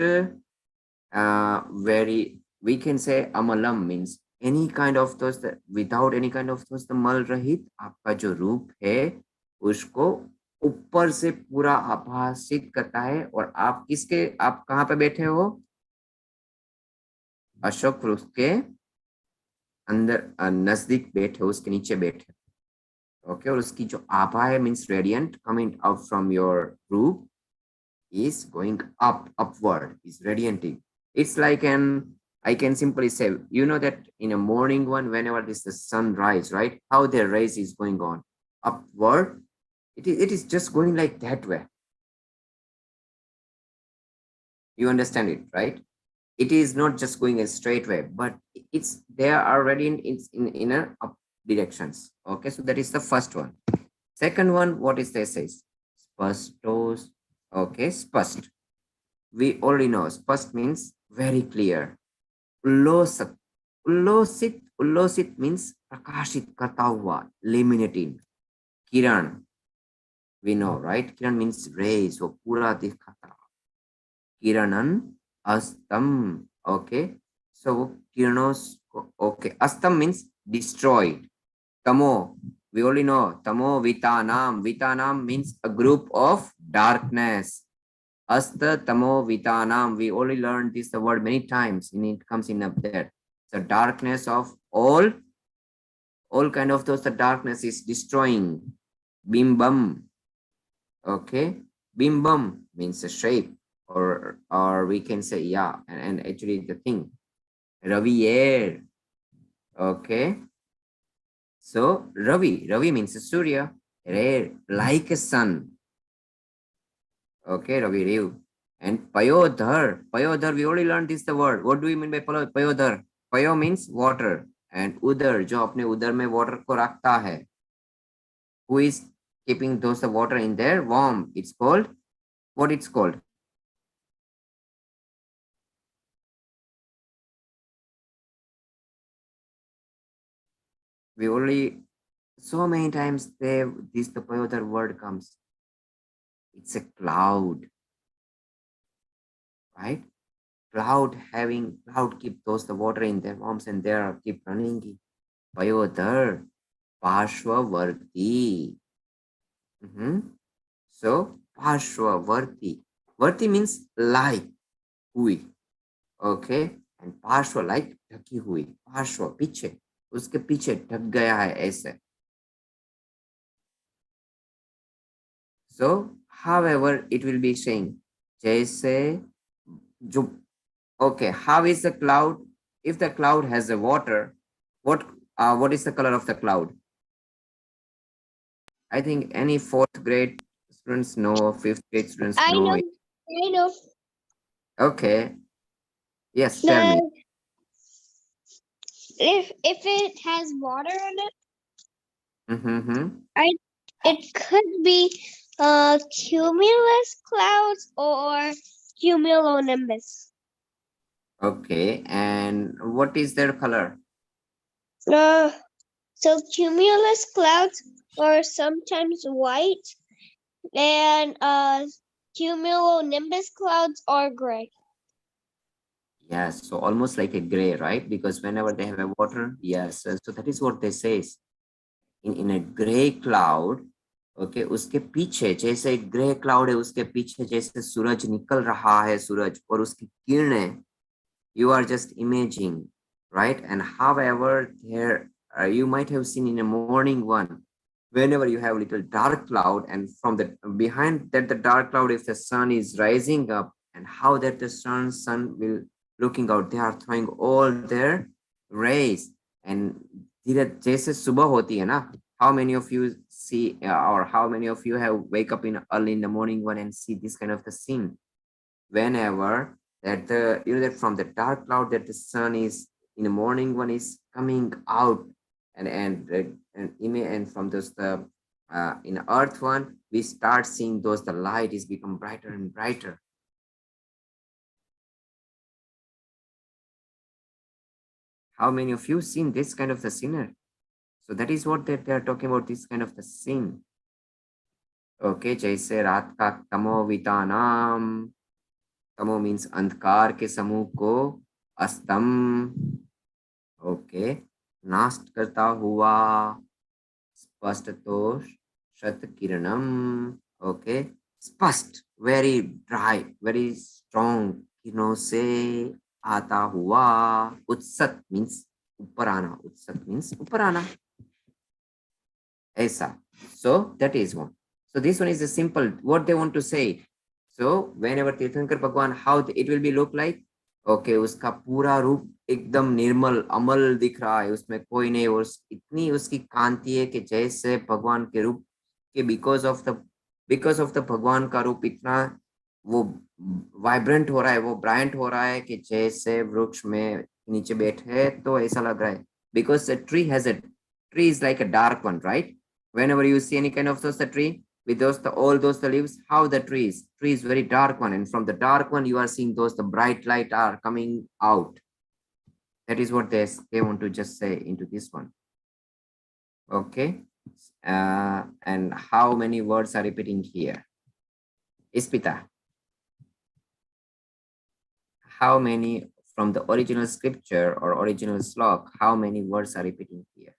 very, we can say amalam means any kind of those, without any kind of those, the mal rahit, आपका जो रूप है उसको ऊपर से पूरा आभासित करता है. और आप किसके, आप कहाँ पे बैठे हो? अशोक वृक्ष के अंदर नजदीक बैठे हो, उसके नीचे बैठे. ओके, और उसकी जो आभा है means radiant coming out from your रूप is going up, upward, is radiating. It's like I can simply say, you know that in a morning one, whenever this the sun rise, right? How the rays is going on upward. It is just going like that way. You understand it, right? It is not just going a straight way, but it's there already in a up directions. Okay, so that is the first one. Second one, what is this says? Spastos. Okay, spast. We already know spast means very clear. Ullosat. Ullosit means prakashit karta hua, illuminating. Kiran. We know, right? Kiran means rays, so pura dikhata. Kiranan astam. Okay. So kiranos, okay. Astam means destroyed. Tamo. We already know. Tamo vitanam. Vitanam means a group of darkness. Asta tamo vitanam. We already learned this the word many times, and it comes in up there. The darkness of all kind of those, the darkness is destroying. Bimbam. Okay. Bimbam means a shape, or we can say, yeah, and actually the thing. Ravi air. Okay. So Ravi means Surya. Air like a sun. Okay, Ravi Rev. And Payodhar, we already learned this the word. What do we mean by Payodhar? Payo means water. And Udar, जो अपने उदर में water को रखता है. Who is keeping those the water in there warm? It's called, what it's called? We already, so many times this the Payodhar word comes. It's a cloud, right? Cloud keep those the water in their warms and there keep running. Payodhar, Pashwavarti. So Pashwavarti. Varti means like, hui. Okay, and Pashwa like ढकी हुई. Pashwa पीछे, उसके पीछे ढक गया है ऐसे. So, however, it will be saying जैसे जो, okay, how is the cloud? If the cloud has a water, what is the color of the cloud? I think any fourth grade students know, or fifth grade students I know know. it. I know. Okay. Yes, tell me. If it has water on it, Mm-hmm. it could be cumulus clouds or cumulonimbus. Okay, and what is their color? So cumulus clouds are sometimes white, and cumulonimbus clouds are gray. Yes, so almost like a gray, right? Because whenever they have a water, yes. So that is what they say. In a gray cloud, okay, उसके पीछे जैसे एक grey cloud है, उसके पीछे जैसे सूरज निकल रहा है, सूरज और उसकी किरणें, you are just imagining, right? And however, there you might have seen in a morning one, whenever you have little dark cloud, and from the behind that the dark cloud, if the sun is rising up, and how that the sun will looking out, they are throwing all their rays. And धीरे जैसे सुबह होती है ना, how many of you see or how many of you have wake up in early in the morning one and see this kind of the scene whenever that the that from the dark cloud that the sun is in the morning one is coming out, and from those the in earth one we start seeing those the light is become brighter and brighter. How many of you seen this kind of the sinner? So that is what they are talking about, this kind of the scene. Okay, जैसे रात का तमोविता नाम, तमो means अंधकार के समूह को अस्तम, okay, नास्ट करता हुआ स्पष्ट तो शत किरणम, ओके, स्पष्ट वेरी ड्राई वेरी स्ट्रॉन्ग किरणों से आता हुआ, उत्सत मीन्स ऊपर आना, उत्सत मीन्स ऊपर आना, ऐसा. So that is one. So this one is a simple what they want to say. So whenever Tirthankar Bhagwan, how it will be look like? Okay, उसका पूरा रूप एकदम निर्मल अमल दिख रहा है, उसमें कोई नहीं, और इतनी उसकी कांति है कि जैसे भगवान के रूप के बिकॉज ऑफ द भगवान का रूप इतना वो वाइब्रेंट हो रहा है, वो ब्राइट हो रहा है कि जैसे वृक्ष में नीचे बैठे तो ऐसा लग रहा है, because tree is like a dark one, right? Whenever you see any kind of the tree with all those the leaves, how the tree is very dark one, and from the dark one you are seeing those the bright light are coming out. That is what they want to just say into this one. Okay, and how many words are repeating here? Ispita, how many from the original scripture or original slok, how many words are repeating here?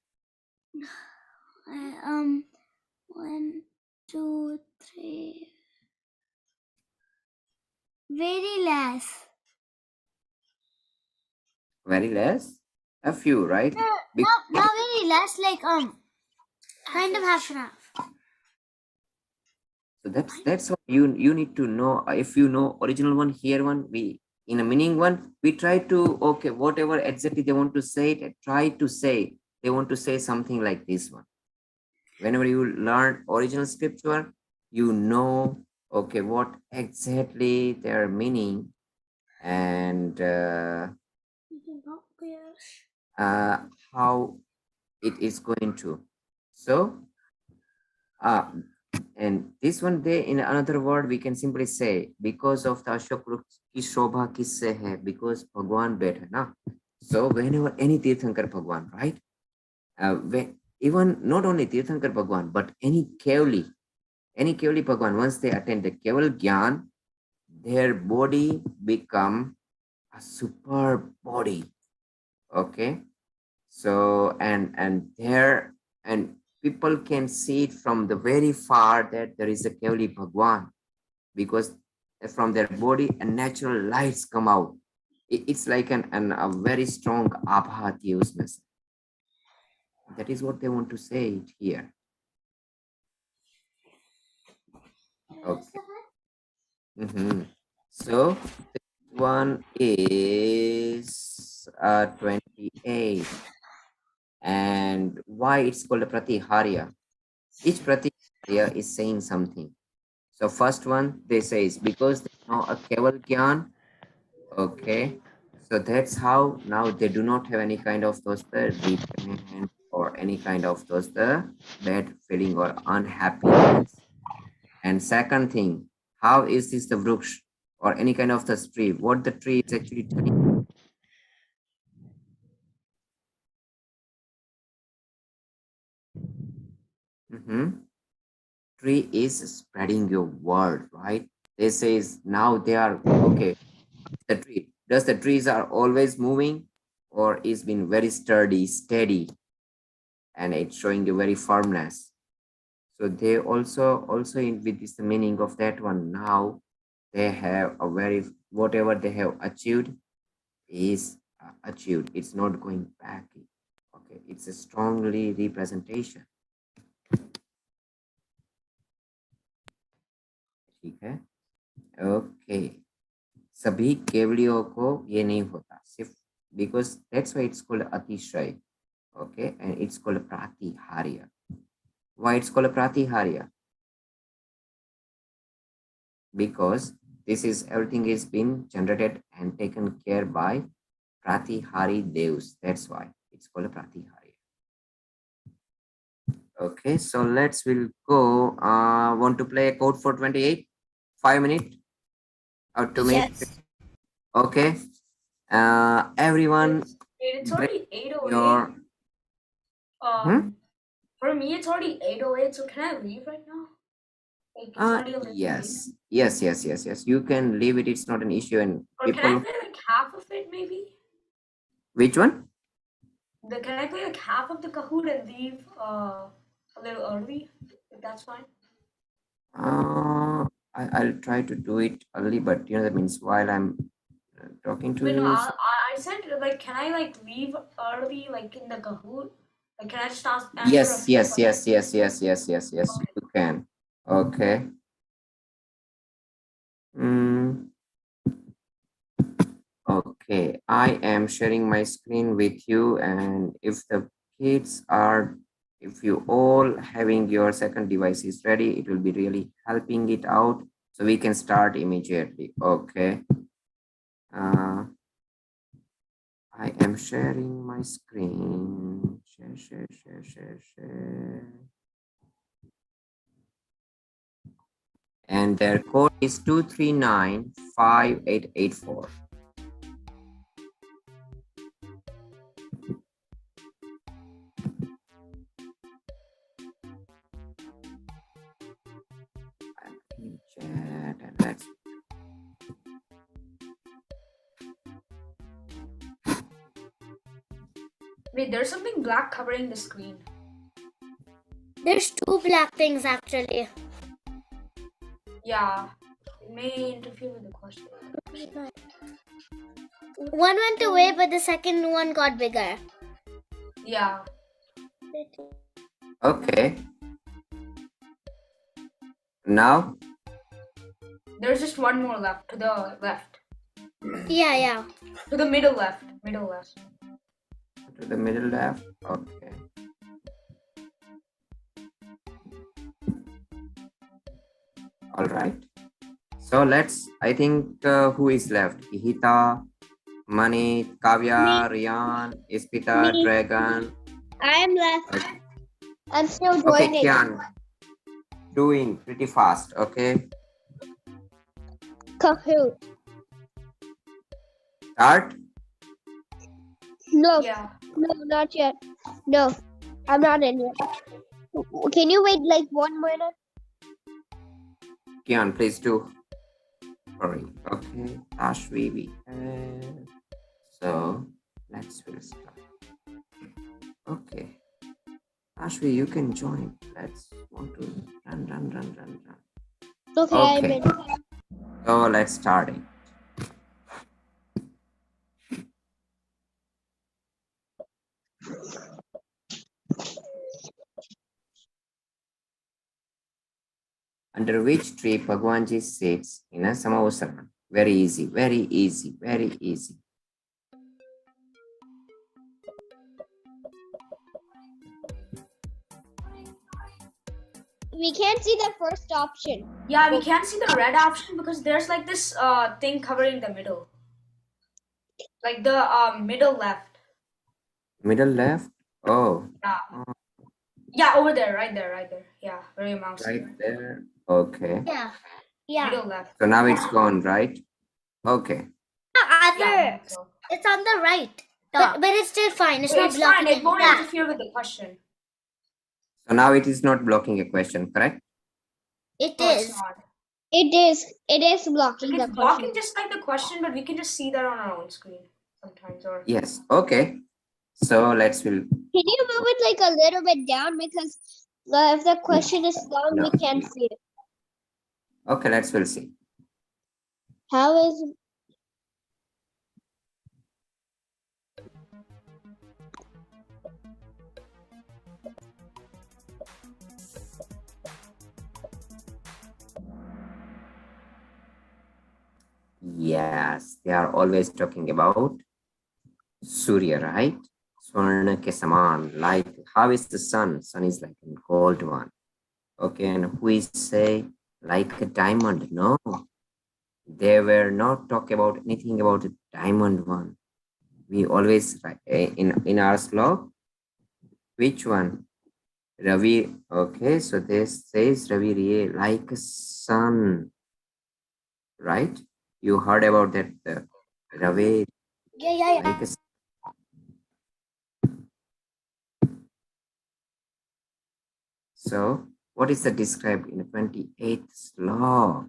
1, 2, 3. Very less. Very less? A few, right? Not very less, like kind of half and half. So that's what you need to know. If you know original one, here one, we in a meaning one, we try to, okay, whatever exactly they want to say it, try to say, they want to say something like this one. Whenever you learn original scripture, you know, okay, what exactly their meaning and how it is going to. So, and this one day, in another word, we can simply say, because of the Ashok Vruksha ki shobha kisse hai, because Bhagwan बैठा ना. So whenever any Tirthankar Bhagwan, right? Even not only Tirthankar Bhagwan, but any Kevali Bhagwan, once they attend the Keval Gyan, their body become a superb body. Okay. So and there and people can see it from the very far that there is a Kevali Bhagwan, because from their body and natural lights come out. It's like a very strong abhati usness. That is what they want to say it here. Okay. So this one is 28. And why it's called a Pratiharya? Each Pratiharya is saying something. So first one they say is because they know a Keval Gyan. Okay. So that's how now they do not have any kind of those the repent or any kind of those the bad feeling or unhappiness. And second thing, how is this the vruksh or any kind of the tree? What the tree is actually telling? Tree is spreading your word, right? They says now they are okay. The tree, does the trees are always moving or is been very sturdy, steady, and it's showing you very firmness. So they also in with this the meaning of that one. Now they have a very whatever they have achieved is achieved. It's not going back. Okay, it's a strongly representation. ठीक है? Okay. सभी केवलियों को ये नहीं होता, सिर्फ because that's why it's called atishay. Okay, and it's called pratiharya. Why it's called a pratiharya? Because this is everything is been generated and taken care by pratihari devs. That's why it's called a pratiharya. Okay, so we'll go. Want to play a code for 28? 5 minutes or 2 minutes? Yes. Okay. Everyone. It's already 8:08. Your For me, it's already 8:08. So can I leave right now? Like, it's already a little yes. late. Yes. You can leave it. It's not an issue. And Or people. can I play like half of it, maybe? Which one? Can I play like half of the Kahoot and leave a little early? If that's fine. I'll try to do it early, but that means while I'm talking to Wait, no, you. I said like, can I like leave early, like in the Kahoot? Like, can I just answer a Yes. few questions? Yes. Okay. You can. Okay. Okay. I am sharing my screen with you, and if the kids are, if you all having your second devices ready, it will be really helping it out, so we can start immediately. Okay. I am sharing my screen. Share. And their code is 2395884. Chat and let's. Wait, there's something black covering the screen. There's two black things actually. Yeah, it may interfere with the question. One went away, but the second one got bigger. Yeah. Okay. Now? There's just one more left to the left. Yeah. To the middle left. Middle left. To the middle left. Okay. All right. So let's, I think, who is left? Ihita, Mani, Kavya, Rian, Ispita, Me. Dragon. I am left. Okay, I'm still okay, joining. Kian. Doing pretty fast. Okay. Kahoot. Start. No, Yeah. no, not yet. No, I'm not in yet. Can you wait like 1 minute? Kian, please do. Hurry. Okay. Ashwi, we have. So we'll start. Okay. Ashwi, you can join. Let's want to run. Okay, I'm Okay. in. So let's start it. Under which tree Bhagwanji sits in a Samavasana? Very easy, very easy, very easy. We can't see the first option. Yeah, we can't see the red option because there's like this thing covering the middle. Like the middle left. Middle left? Oh. Yeah. Yeah, over there, right there. Yeah, where your mouse is. Right there. Okay. Yeah. Middle left. So now it's gone, right? Okay. Other. So. It's on the right. But it's still fine. It's So not it's fine. blocking It won't anything. interfere with the question. So now it is not blocking a question, correct? It No, it's is. not. It is blocking It's the blocking question. just like the question, but we can just see that on our own screen sometimes. Or Yes. Okay. So let's will. Can you move it like a little bit down because if the question is long, No. we can't see it. Okay, let's will see. How is Yes, they are always talking about Surya, right? Swarna ke saman, like how is the sun? Sun is like a gold one. Okay, and who is say like a diamond? No, they were not talking about anything about a diamond one. We always in our slog, which one? Ravi. Okay, so this says Ravi Rie like a sun, right? You heard about that Ravi Yeah. like a So, what is the described in the 28th law?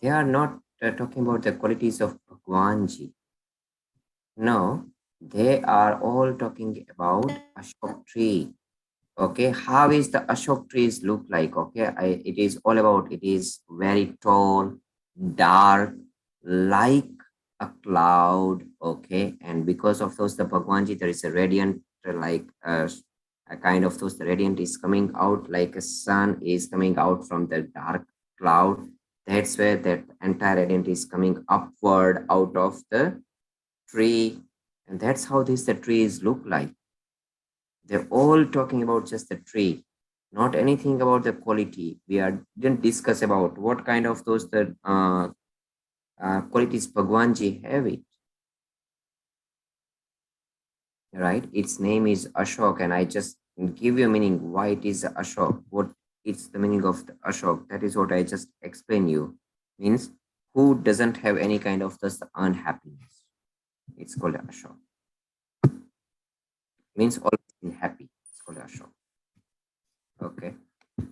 They are not talking about the qualities of Bhagwanji. No, they are all talking about Ashok tree. Okay, how is the Ashok trees look like? Okay, it is all about, it is very tall, dark, like a cloud. Okay, and because of those, the Bhagwanji, there is a radiant, like a kind of those, the radiant is coming out like a sun is coming out from the dark cloud. That's where that entire radiant is coming upward out of the tree, and that's how the trees look like. They're all talking about just the tree, not anything about the quality. Didn't discuss about what kind of those the qualities Bhagwanji have it. Right? Its name is Ashok, and I just give you a meaning why it is Ashok. What it's the meaning of the Ashok. That is what I just explain you. Means who doesn't have any kind of this unhappiness. It's called Ashok. Means always happy. It's called Ashok. Okay.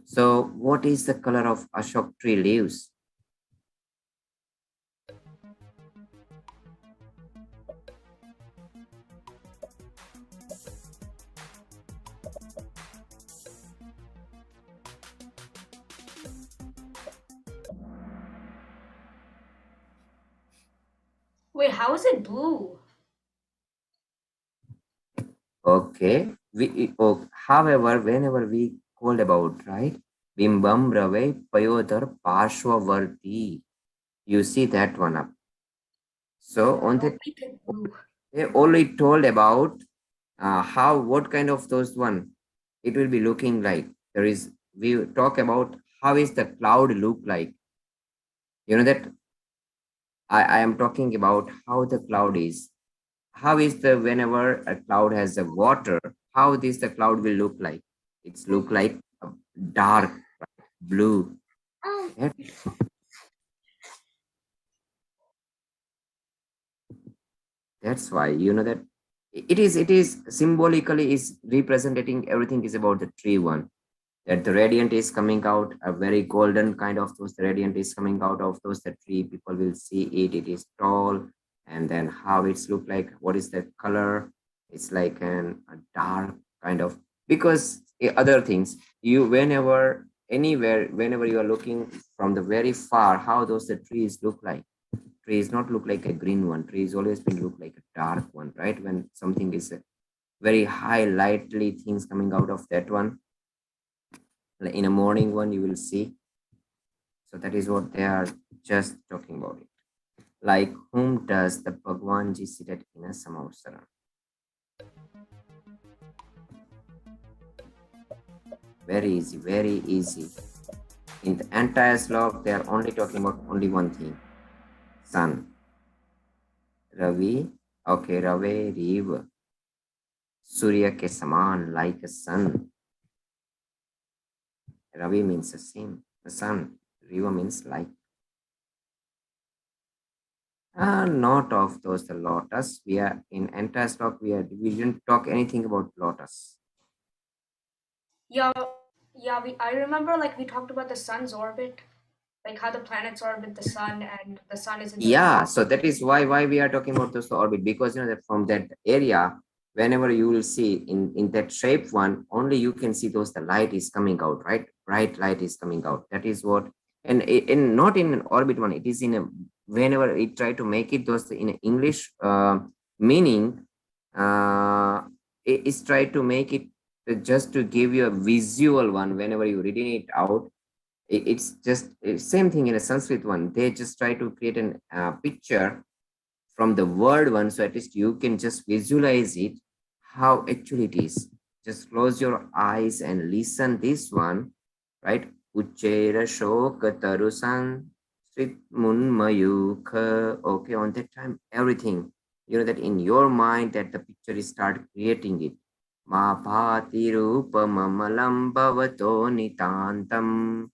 So what is the color of Ashok tree leaves? Wait, how is it blue? Okay. However, whenever we called about, right? Bimbam Rave Payodar Pashwavarti. You see that one up. So on Don't the make it blue. they only told about what kind of those one it will be looking like. There is we talk about how is the cloud look like. You know that I am talking about how the cloud is. How is the whenever a cloud has the water, how this the cloud will look like? It's look like a dark blue. That- that's why you know that it is symbolically is representing everything is about the tree one. That the radiant is coming out, a very golden kind of those the radiant is coming out of those the tree. People will see it. It is tall, and then how it's look like. What is the color? It's like a dark kind of because other things you whenever anywhere whenever you are looking from the very far how those the trees look like. Trees not look like a green one. Trees always been look like a dark one, right? When something is very high lightly things coming out of that one like in a morning one you will see. So that is what they are just talking about it. Like whom does the Bhagwanji seated in a samavsara? Very easy, very easy. In the entire slok, they are only talking about only one thing. Sun. Ravi. Okay, Rave, Riv. Surya ke saman, like a sun. Ravi means the same. The sun. Riva means like. Not of those the lotus. We are in entire stock. We didn't talk anything about lotus. Yeah, yeah. I remember like we talked about the sun's orbit, like how the planets orbit the sun, and the sun is in the Yeah, middle. so that is why we are talking about those orbit because you know that from that area, whenever you will see in that shape one, only you can see those the light is coming out, right? Bright light is coming out. That is what, and in not in an orbit one, it is in a whenever it try to make it those in English meaning, it is try to make it just to give you a visual one whenever you reading it out it's just same thing in a Sanskrit one. They just try to create an picture from the word one, so at least you can just visualize it how actually it is. Just close your eyes and listen this one, right? Uchera shoka tarusan srit munmayukha. Okay, on that time, everything you know that in your mind that the picture is start creating it. Ma bhati rupa mamalam bhavato nitantam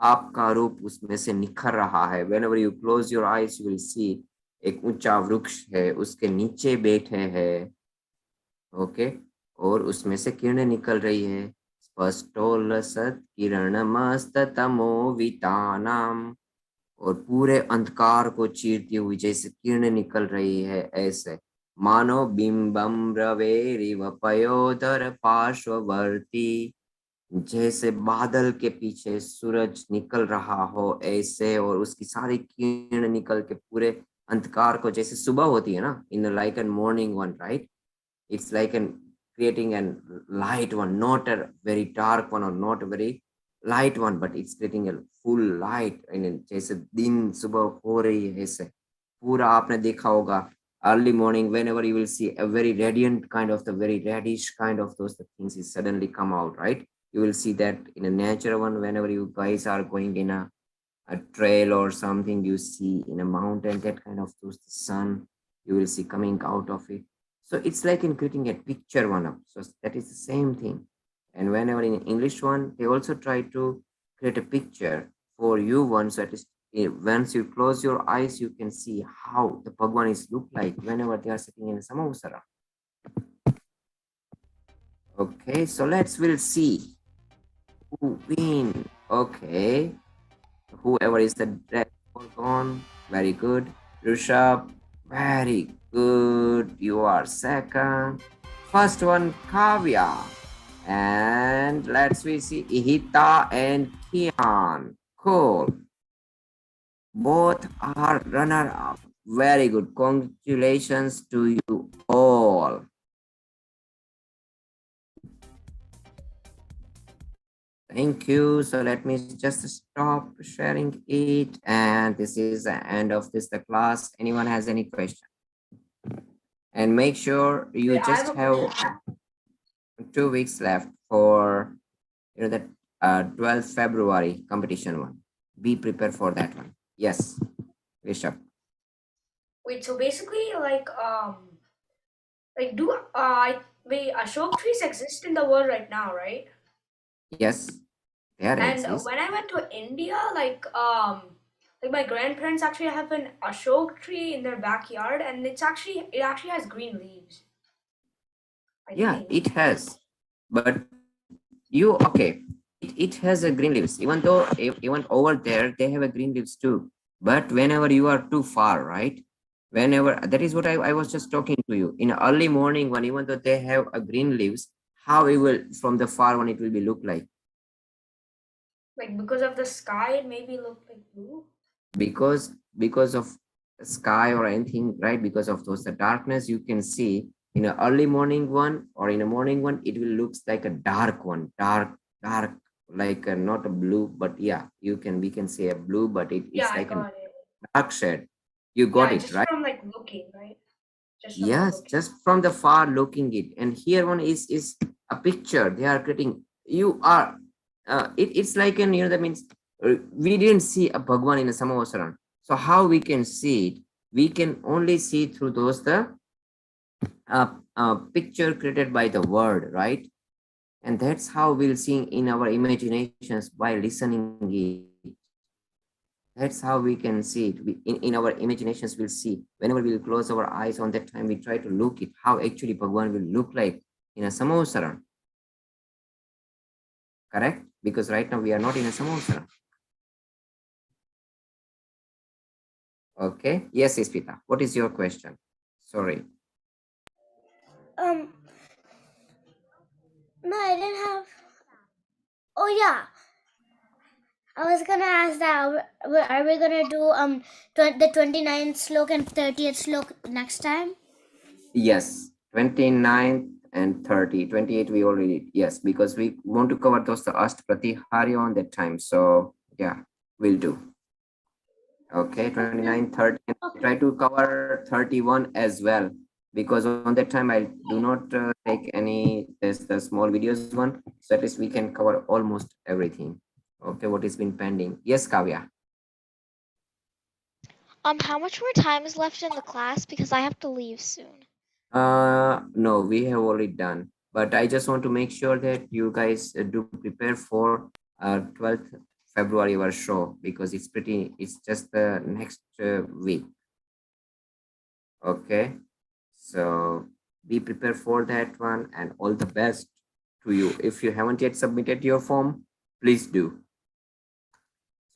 आपका रूप उसमें से निखर रहा है whenever you close your eyes you will see एक ऊंचा वृक्ष है उसके नीचे बैठे हैं ओके और उसमें से किरणें निकल रही है स्पष्टोलसत किरणमस्ततमो वितानाम और पूरे अंधकार को चीरती हुई जैसे किरणें निकल रही है ऐसे मानो बिंबम रवेरिव पयोदर पार्श्ववर्ती जैसे बादल के पीछे सूरज निकल रहा हो ऐसे और उसकी सारी किरण निकल के पूरे अंधकार को जैसे सुबह होती है ना in like an morning one right it's like an creating an light one not a very dark one or not a very light one but it's creating a full light and जैसे दिन सुबह हो रही है ऐसे पूरा आपने देखा होगा early morning whenever you will see a very radiant kind of the very reddish kind of those the things is suddenly come out right you will see that in a natural one whenever you guys are going in a trail or something you see in a mountain that kind of those the sun you will see coming out of it so it's like in creating a picture one up so that is the same thing and whenever in English one they also try to create a picture for you one so at least once you close your eyes you can see how the Bhagwan is look like whenever they are sitting in a samavsara. Okay, so we'll see who win. Okay, whoever is the dragon, very good. Rishabh, very good. You are second. First one, Kavya. And we see Ihita and Kian. Cool. Both are runner up. Very good. Congratulations to you all. Thank you. So let me just stop sharing it. And this is the end of the class. Anyone has any question? And make sure you Wait, I just have a have question. 2 weeks left for the 12th February competition one. Be prepared for that one. Yes, Rishabh. Wait, so basically, like do wait, Ashok trees exist in the world right now, right? Yes, there And exists. when I went to India, like my grandparents actually have an Ashok tree in their backyard, and it actually has green leaves. I Yeah, think. it has. But you okay? It has a green leaves. Even though even over there they have a green leaves too. But whenever you are too far, right? Whenever that is what I was just talking to you in early morning when even though they have a green leaves, how it will from the far one it will be look like Like because of the sky, it maybe look like blue. because of sky or anything, right? Because of those the darkness you can see in an early morning one or in a morning one, it will looks like a dark one, dark, like not a blue, but yeah, we can say a blue, but Yeah, it's I like a got it. dark shade. You got Yeah, it, just right? from like looking, right? Just from like Yes, looking. just from the far looking it. And here one is a picture they are creating. You are it's like an that means we didn't see a Bhagwan in a Samavasaran. So how we can see it? We can only see through those the picture created by the word, right? And that's how we'll see in our imaginations by listening it. That's how we can see it. In our imaginations, we'll see whenever we'll close our eyes on that time, we try to look it, how actually Bhagwan will look like in a Samavasaran, correct? Because right now we are not in a Samavasaran. Okay. Yes, Ispita. What is your question? Sorry. Um, no, I didn't have. Oh yeah, I was gonna ask that. Are we gonna do the 29th slok and 30th slok next time? Yes. 29th and 30. 28 we already did. Yes, because we want to cover those the Ashtapratihari on that time. So yeah, we'll do. Okay, 29, 30. And try to cover 31 as well. Because on that time I do not take any there's the small videos one. So at least we can cover almost everything. Okay, what has been pending? Yes, Kavya. How much more time is left in the class? Because I have to leave soon. No, we have already done. But I just want to make sure that you guys do prepare for 12th February our show because it's just the next week. Okay, so be prepared for that one and all the best to you. If you haven't yet submitted your form, please do.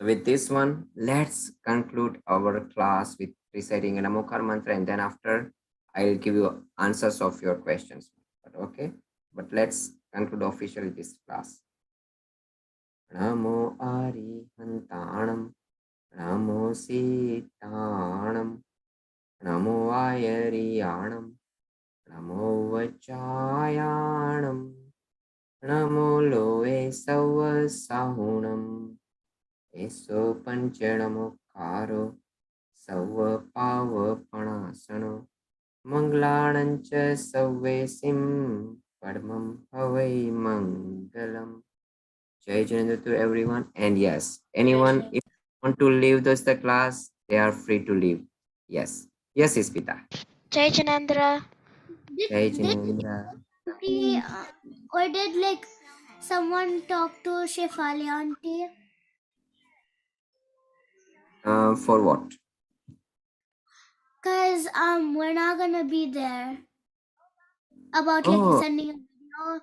So with this one, let's conclude our class with reciting an Amokar mantra, and then after I'll give you answers of your questions. But okay, but let's conclude officially this class. Namo Arihantanam, Namo Sitanam, Namo Ayariyanam, Namo Vachayanam, Namo Loe Savasahunam, Eso Panchanamokaro. Savapavapanasanam Manglanancha Savesim Padmam Havai Mangalam. Jai Jananda to everyone. And yes, anyone if want to leave the class, they are free to leave. Yes. Yes, Ispita. Jai Janandra. Jai Did Jananda. auntie, or did like someone talk to Shefali auntie? For what? Cause we're not gonna be there. About like Oh, sending a video.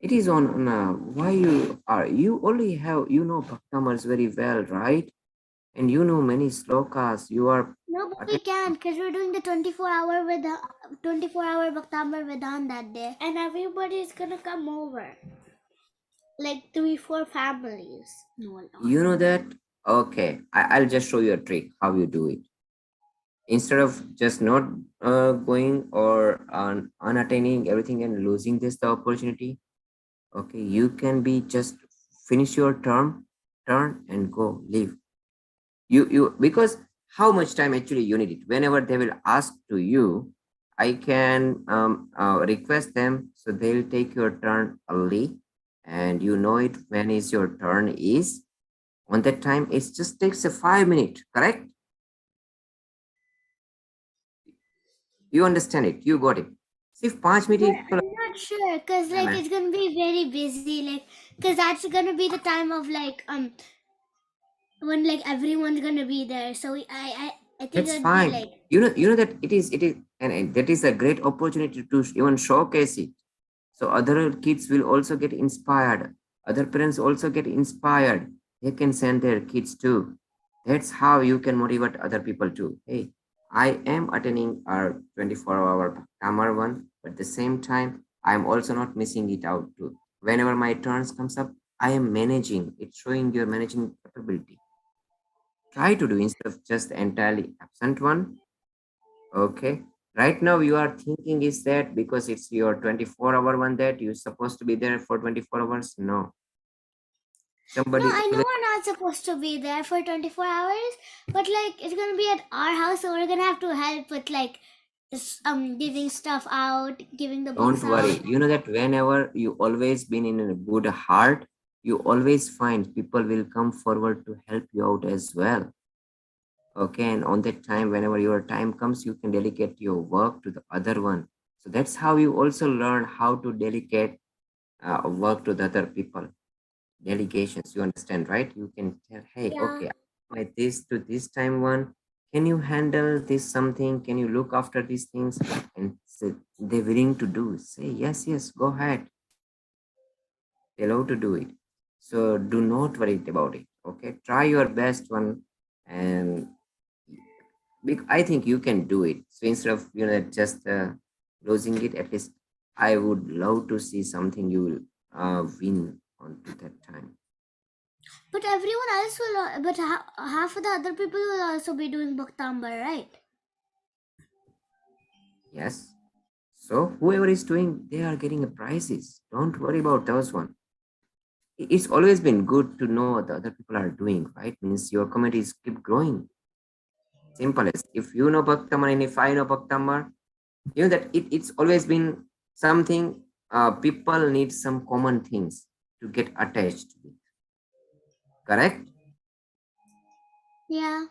it is on why you only have Bhaktamars very well, right? And you know many slokas. You are No, but we attending. can't because we're doing the 24-hour with the 24-hour Bhaktamar Vedhan that day, and everybody's gonna come over. Like 3-4 families. No, You know that? Okay, I'll just show you a trick how you do it. instead of just not going or unattaining everything and losing this the opportunity, okay, you can be just finish your term, turn and go leave. You because how much time actually you need it? Whenever they will ask to you, I can request them so they'll take your turn early, and you know it when is your turn is. On that time, it just takes a 5 minute, correct? You understand it, you got it. See, 5 minutes. But I'm not sure because like it's gonna be very busy, like because that's gonna be the time of like when like everyone's gonna be there. So I think That's it'd be fine. like You know that it is, and that is a great opportunity to even showcase it. So other kids will also get inspired. Other parents also get inspired. They can send their kids too. That's how you can motivate other people too. Hey, I am attending our 24-hour Bhaktamar one, but at the same time, I'm also not missing it out too. Whenever my turns comes up, I am managing. It's showing your managing capability. Try to do instead of just entirely absent one. Okay. Right now you are thinking is that because it's your 24-hour one that you're supposed to be there for 24 hours? No. no, Somebody I know always we're not supposed to be there for 24 hours, but like it's gonna be at our house, so we're gonna have to help with like giving stuff out, giving the don't books out. worry. You know that whenever you always been in a good heart, you always find people will come forward to help you out as well. Okay. And on that time, whenever your time comes, you can delegate your work to the other one. So that's how you also learn how to delegate work to the other people. Delegations, you understand, right? You can tell, hey, Yeah. okay, my this to this time one, can you handle this something, can you look after these things? And they're willing to do, say yes, yes, go ahead, they love to do it. So do not worry about it, okay, try your best one. And I think you can do it. So instead of just losing it, at least I would love to see something you will win on to that time. But everyone else will, but half of the other people will also be doing Bhaktambar, right? Yes. So whoever is doing, they are getting a prizes. Don't worry about those one. It's always been good to know what the other people are doing, right? Means your communities keep growing. Simple as if you know Bhaktamar and if I know Bhaktamar, you know that it's always been something people need some common things to get attached with. Correct? Yeah.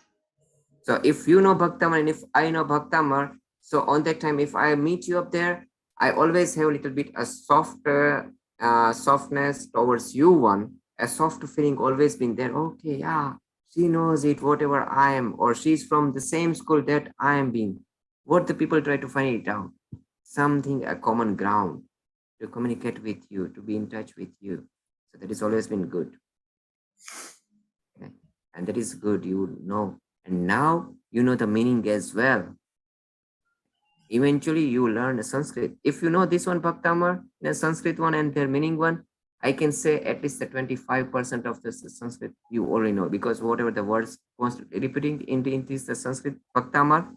So if you know Bhaktamar and if I know Bhaktamar, so on that time, if I meet you up there, I always have a little bit a soft softness towards you one, a soft feeling always been there. Okay, yeah, she knows it, whatever I am, or she's from the same school that I am being. What the people try to find it out, something a common ground to communicate with you, to be in touch with you. So that has always been good. Okay. And that is good, you know. And now you know the meaning as well. Eventually, you learn Sanskrit. If you know this one, Bhaktamar, the Sanskrit one and their meaning one, I can say at least the 25% of the Sanskrit you already know because whatever the words repeating in this the Sanskrit Bhaktamar,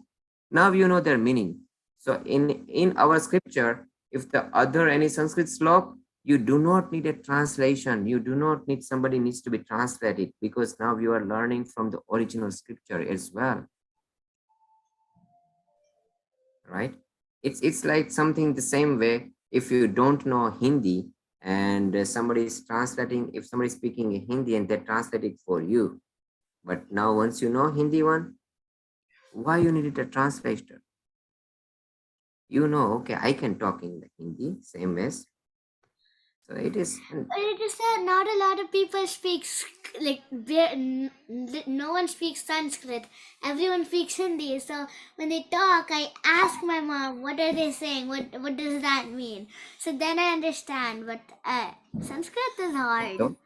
now you know their meaning. So in our scripture, if the other any Sanskrit slok, you do not need a translation. You do not need somebody needs to be translated because now you are learning from the original scripture as well, right? It's like something the same way. If you don't know Hindi and somebody is translating, if somebody is speaking Hindi and they translate it for you, but now once you know Hindi one, why you needed a translator? You know, okay, I can talk in the Hindi same as. So it is. But it is that not a lot of people speak no one speaks Sanskrit. Everyone speaks Hindi. So when they talk, I ask my mom, "What are they saying? What does that mean?" So then I understand. But Sanskrit is hard.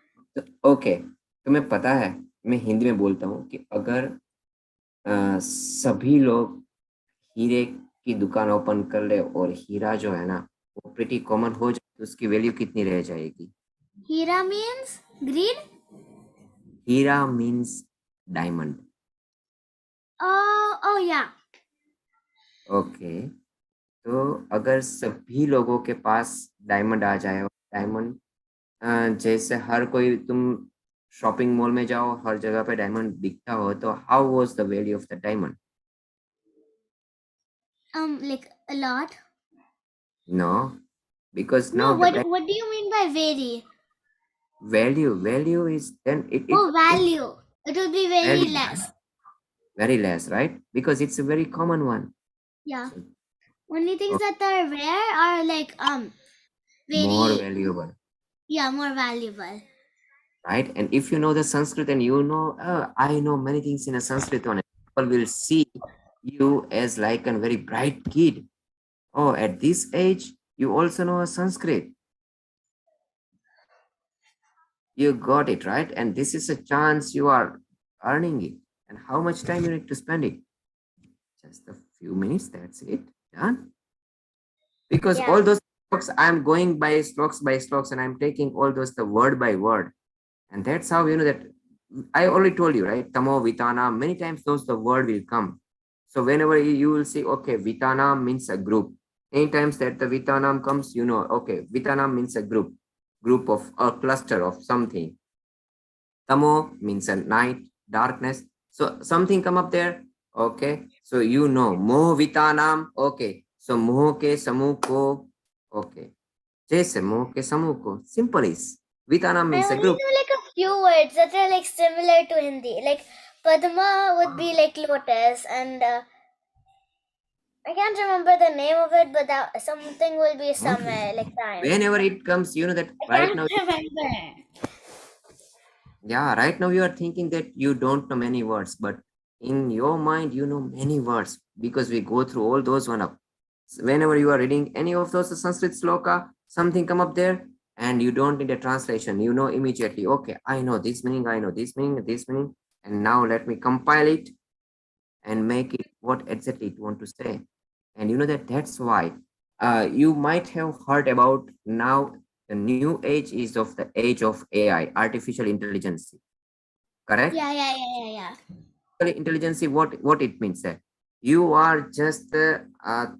Okay, तुम्हें पता है मैं हिंदी में बोलता हूँ कि अगर सभी लोग हीरे की दुकान ओपन कर ले और हीरा जो है ना वो प्रिटी कॉमन हो जाए तो उसकी वैल्यू कितनी रह जाएगी? Hira means green. Hira means diamond. Oh yeah. Okay, तो अगर सभी लोगों के पास डायमंड आ जाए, डायमंड जैसे हर कोई, तुम शॉपिंग मॉल में जाओ, हर जगह पे डायमंड दिखता हो, तो how was the value of the diamond? Like a lot. No, because now No, the what do you mean by vary? value is then it Oh, value. It will be very value, less. very less, right? Because it's a very common one. Yeah. So, Only things oh, that are rare are like more very, valuable, yeah, more valuable. right? And if you know the Sanskrit and you know, I know many things in a Sanskrit on it, people will see you as like a very bright kid. Oh, at this age, you also know a Sanskrit. You got it, right? And this is a chance you are earning it. And how much time you need to spend it? Just a few minutes, that's it. Done. Because Yeah. all those strokes, I'm going by strokes, and I'm taking all those the word by word. And that's how you know that I already told you, right? Tamo, Vitana, many times those the word will come. So whenever you will see, okay, Vitana means a group. Any times that the Vitanam comes, you know, okay, Vitanam means a group of a cluster of something. Tamo means a night, darkness. So something come up there. Okay. So you know, Moh Vitanam. Okay. So Moh ke Samuh ko. Okay. Jaise Moh ke Samuh ko. Simple is. Vitanam I means a only group. know like a few words that are like similar to Hindi. Like Padma would be like lotus, and I can't remember the name of it, but that something will be somewhere like time. Whenever it comes, you know that I right can't now, remember. yeah, right now you are thinking that you don't know many words, but in your mind, you know many words because we go through all those one up. Whenever you are reading any of those Sanskrit sloka, something come up there and you don't need a translation. You know immediately, okay, I know this meaning, I know this meaning, and now let me compile it and make it what exactly it want to say. And you know that that's why you might have heard about now the new age is of the age of AI, artificial intelligence, correct? Yeah. Intelligence, what it means that you are just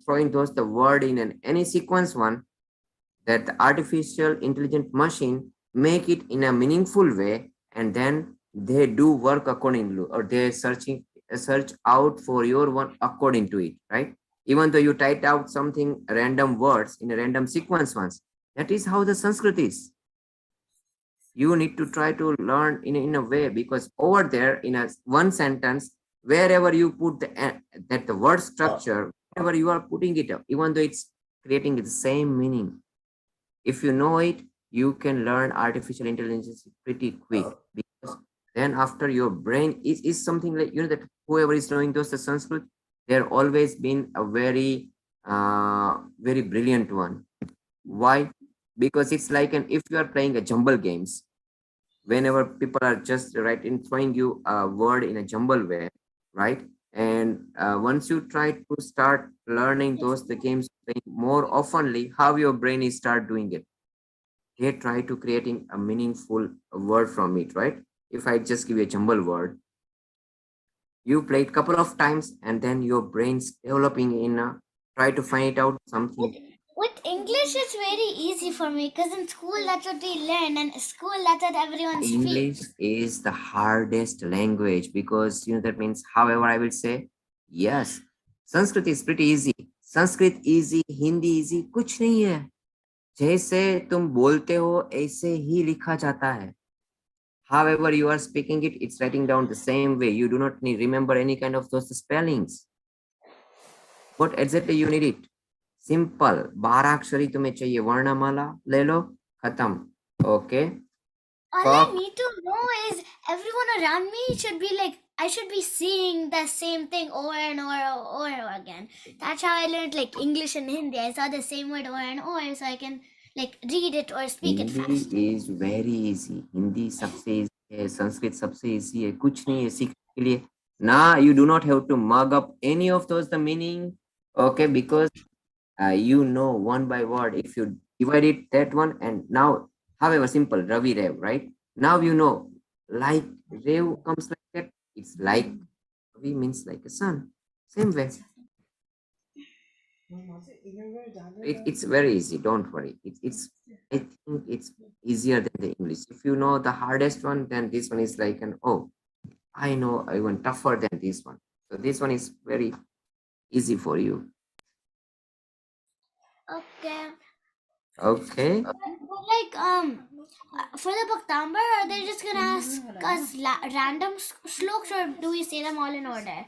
throwing those the word in any sequence one, that the artificial intelligent machine make it in a meaningful way, and then they do work accordingly, or they search out for your one according to it, right? Even though you type out something random words in a random sequence once, that is how the Sanskrit is. You need to try to learn in a way, because over there in a one sentence, wherever you put that the word structure, wherever you are putting it up, even though it's creating the same meaning, if you know it, you can learn artificial intelligence pretty quick, because then after your brain is something like, you know, that whoever is knowing those the Sanskrit, they're always been a very brilliant one. Why? Because it's like an, if you are playing a jumble games, whenever people are just right in throwing you a word in a jumble way, right? And once you try to start learning those the games more oftenly, how your brain is start doing it, they try to creating a meaningful word from it, right? If I just give you a jumble word, you play it couple of times and then your brain's developing in a, try to find it out With, something. with English, it's very easy for me because in school that's what we learn, and school that's what everyone English speaks. is the hardest language, because you know that means, however I will say, yes, Sanskrit is pretty easy. Sanskrit easy, Hindi easy, कुछ नहीं है. जैसे तुम बोलते हो ऐसे ही लिखा जाता है. However you are speaking it, it's writing down the same way. You do not need remember any kind of those spellings. What exactly you need it? Simple. 12 अक्षरी तुम्हें चाहिए, वर्णमाला ले लो, खत्म. Okay. All I need to know is everyone around me should be like, I should be seeing the same thing over and over again. That's how I learned like English and Hindi. I saw the same word over and over, so I can like read it or speak it fast. Hindi is very easy. Hindi सबसे easy है, संस्कृत सबसे easy है, कुछ नहीं है सीखने के लिए ना. You do not have to mug up any of those the meaning, okay? Because you know one by word, if you divide it that one, and now however simple Ravi Rev, right? Now you know, like Rev comes like that, it's like Ravi means like a sun, same way. It's very easy. Don't worry. I think it's easier than the English. If you know the hardest one, then this one is like an, oh, I know even tougher than this one. So this one is very easy for you. Okay. Okay. But like for the Bhaktambar, are they just gonna ask us random shloks, or do we say them all in order?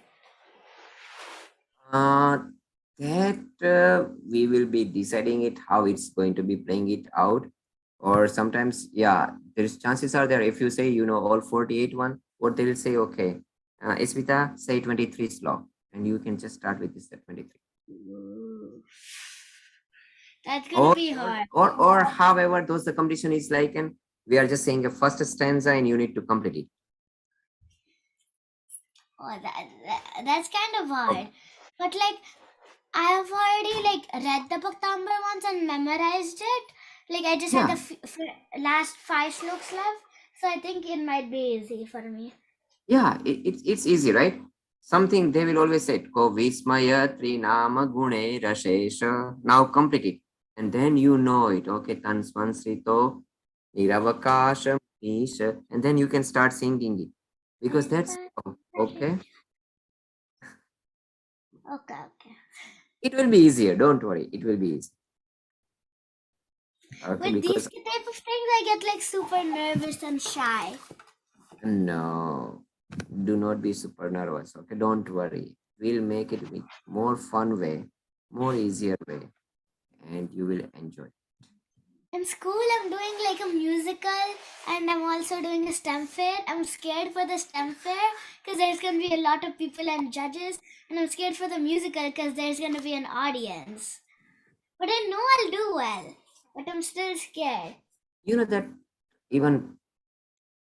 That we will be deciding it how it's going to be playing it out. Or sometimes, yeah, there's chances are there if you say you know all 48 one, what they'll say, okay, Ismita, say 23 slok, and you can just start with this at 23. That's gonna be hard. Or however, those the competition is like, and we are just saying a first stanza and you need to complete it. Oh, that's kind of hard. Okay. But like, I have already like read the Bhaktambar once and memorized it. Like I just had Yeah, the last 5 sloks left, so I think it might be easy for me. yeah, it's easy, right? Something they will always say, Ko Vismaya Trinama Gune Rashesha. Now complete it. And then you know it. Okay, Tansvansrito Niravakasha Isha. And then you can start singing it. Because that's okay. Okay. It will be easier. Don't worry. It will be easy. Okay, With these because type of things, I get like super nervous and shy. no, do not be super nervous. Okay, don't worry. We'll make it with more fun way, more easier way, and you will enjoy. In school, I'm doing like a musical, and I'm also doing a STEM fair. I'm scared for the STEM fair because there's gonna be a lot of people and judges, and I'm scared for the musical because there's gonna be an audience. But I know I'll do well, but I'm still scared. You know that even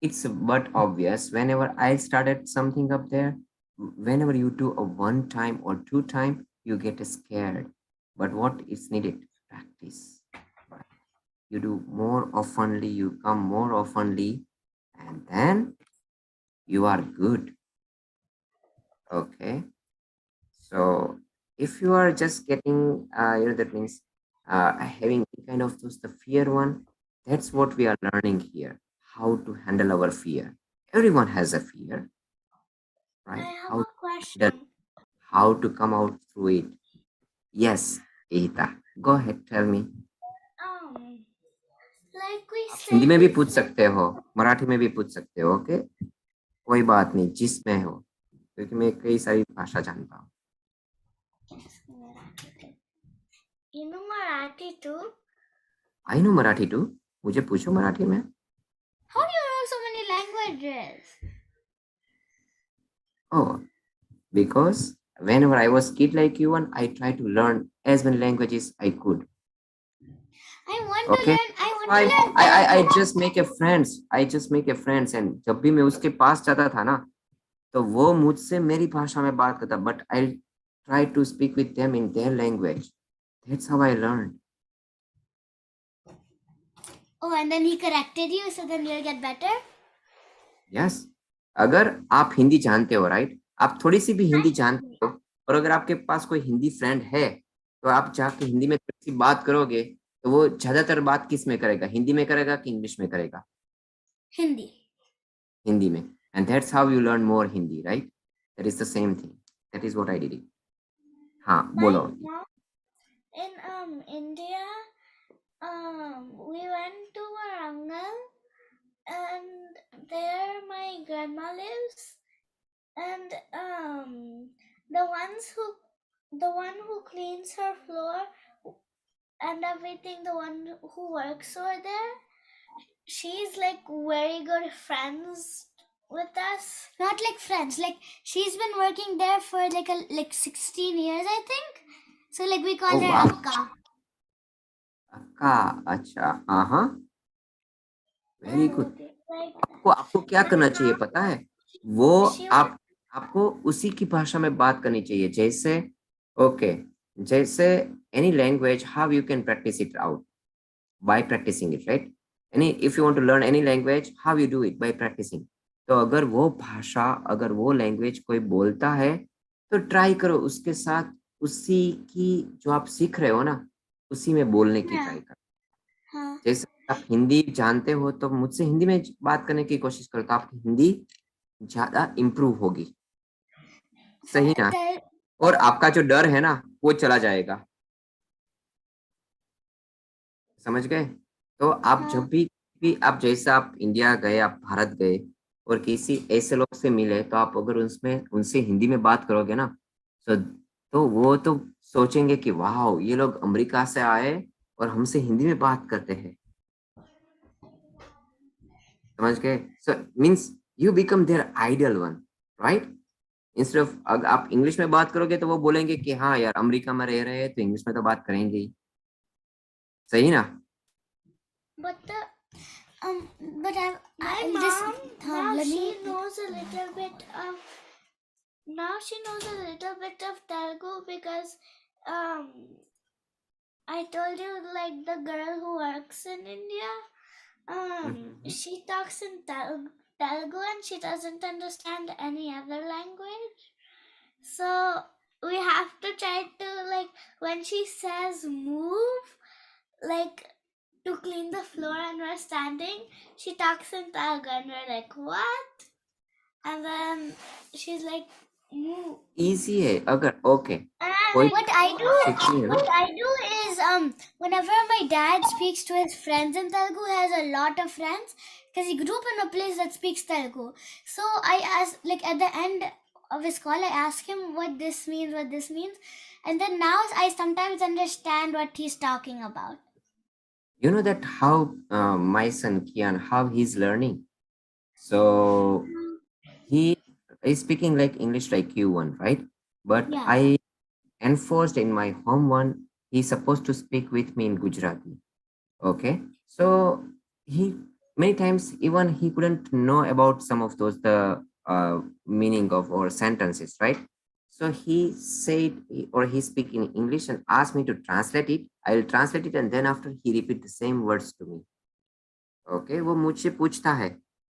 it's but obvious whenever I started something up there, whenever you do a one time or two time, you get scared. But what is needed? Practice. Right? You do more oftenly, you come more oftenly, and then you are good. Okay. So if you are just getting, that means having kind of those the fear one, that's what we are learning here. How to handle our fear. Everyone has a fear, I right? have How a to handle, question. how to come out through it. Yes, Ehita, go ahead, tell me. Like we आप said Hindi में भी पूछ before. सकते हो, मराठी में भी पूछ सकते हो, ओके? कोई बात नहीं, जिसमें हो, क्योंकि मैं कई सारी भाषा जानता हूँ. You know Marathi too? I know Marathi too. मुझे पूछो मराठी में. How do you know so many languages? Oh, because whenever I was kid like you and I tried to learn as many languages I could. I want Okay. I just make a friends. I just make a friends and जब भी मैं उसके पास जाता था ना, तो वो मुझसे मेरी भाषा में बात करता. But I try to speak with them in their language. That's how I learned. Oh, and then he corrected you, so then you'll get better? Yes. अगर आप हिंदी जानते हो, राइट, आप थोड़ी सी भी हिंदी जानते हो, और अगर आपके पास कोई हिंदी फ्रेंड है, तो आप जाके हिंदी में थोड़ी सी बात करोगे, तो वो ज्यादातर बात किस में करेगा, हिंदी में करेगा कि इंग्लिश में करेगा? Hindi. हिंदी में. And that's how you learn more Hindi, right? That is the same thing. That is what I did. हाँ, बोलो. In India, we went to Warangal, and there my grandma lives, and the one who cleans her floor and everything, the one who works over there, she's like very good friends with us. Not like friends, like she's been working there for like 16 years, I think. So like we call Oh, her wow. Akka. अक्का, अच्छा, हाँ हाँ, very good. Like आपको क्या करना चाहिए पता है? वो she आपको उसी की भाषा में बात करनी चाहिए. जैसे ओके, जैसे any language, how you can practice it out by practicing it, right? If you want to learn any language, how you do it? By practicing. तो अगर वो भाषा, अगर वो लैंग्वेज कोई बोलता है, तो ट्राई करो उसके साथ उसी की जो आप सीख रहे हो ना, उसी में बोलने की हाँ। ट्राई कर। हाँ। जैसे आप हिंदी जानते हो तो मुझसे हिंदी में बात करने की कोशिश करो, तो आपकी हिंदी ज्यादा इम्प्रूव होगी, सही ना? और आपका जो डर है ना वो चला जाएगा, समझ गए? तो आप जब हाँ। भी आप जैसे आप इंडिया गए, आप भारत गए और किसी ऐसे लोग से मिले, तो आप अगर उसमें उनसे हिंदी में बात करोगे ना, तो वो तो सोचेंगे कि वाह, ये लोग अमेरिका से आए और हमसे हिंदी में बात करते हैं, समझ गए? So means you become their ideal one, right? Instead of अगर आप इंग्लिश में बात करोगे तो वो बोलेंगे कि हाँ यार, अमेरिका में रह रहे हैं तो इंग्लिश में तो बात करेंगे ही, सही ना? But the but my mom now she knows a little bit of Telugu because um I told you like the girl who works in India she talks in Telugu and she doesn't understand any other language, so we have to try to like when she says move like to clean the floor and we're standing, she talks in Telugu and we're like, what? And then she's like, move. Easy है अगर okay And what I सीखनी है do, ना। what I do is, whenever my dad speaks to his friends in Telugu, he has a lot of friends because he grew up in a place that speaks Telugu. So I ask, like at the end of his call, I ask him what this means, and then now I sometimes understand what he's talking about. You know that how my son Kian, how he's learning. So he is speaking like English like you one, right? But Yeah. I enforced in my home one, he's supposed to speak with me in Gujarati. Okay. So he many times even he couldn't know about some of those the meaning of or sentences, right? So he said or he speak in English and asked me to translate it. I will translate it and then after he repeat the same words to me. Okay, वो मुझसे पूछता है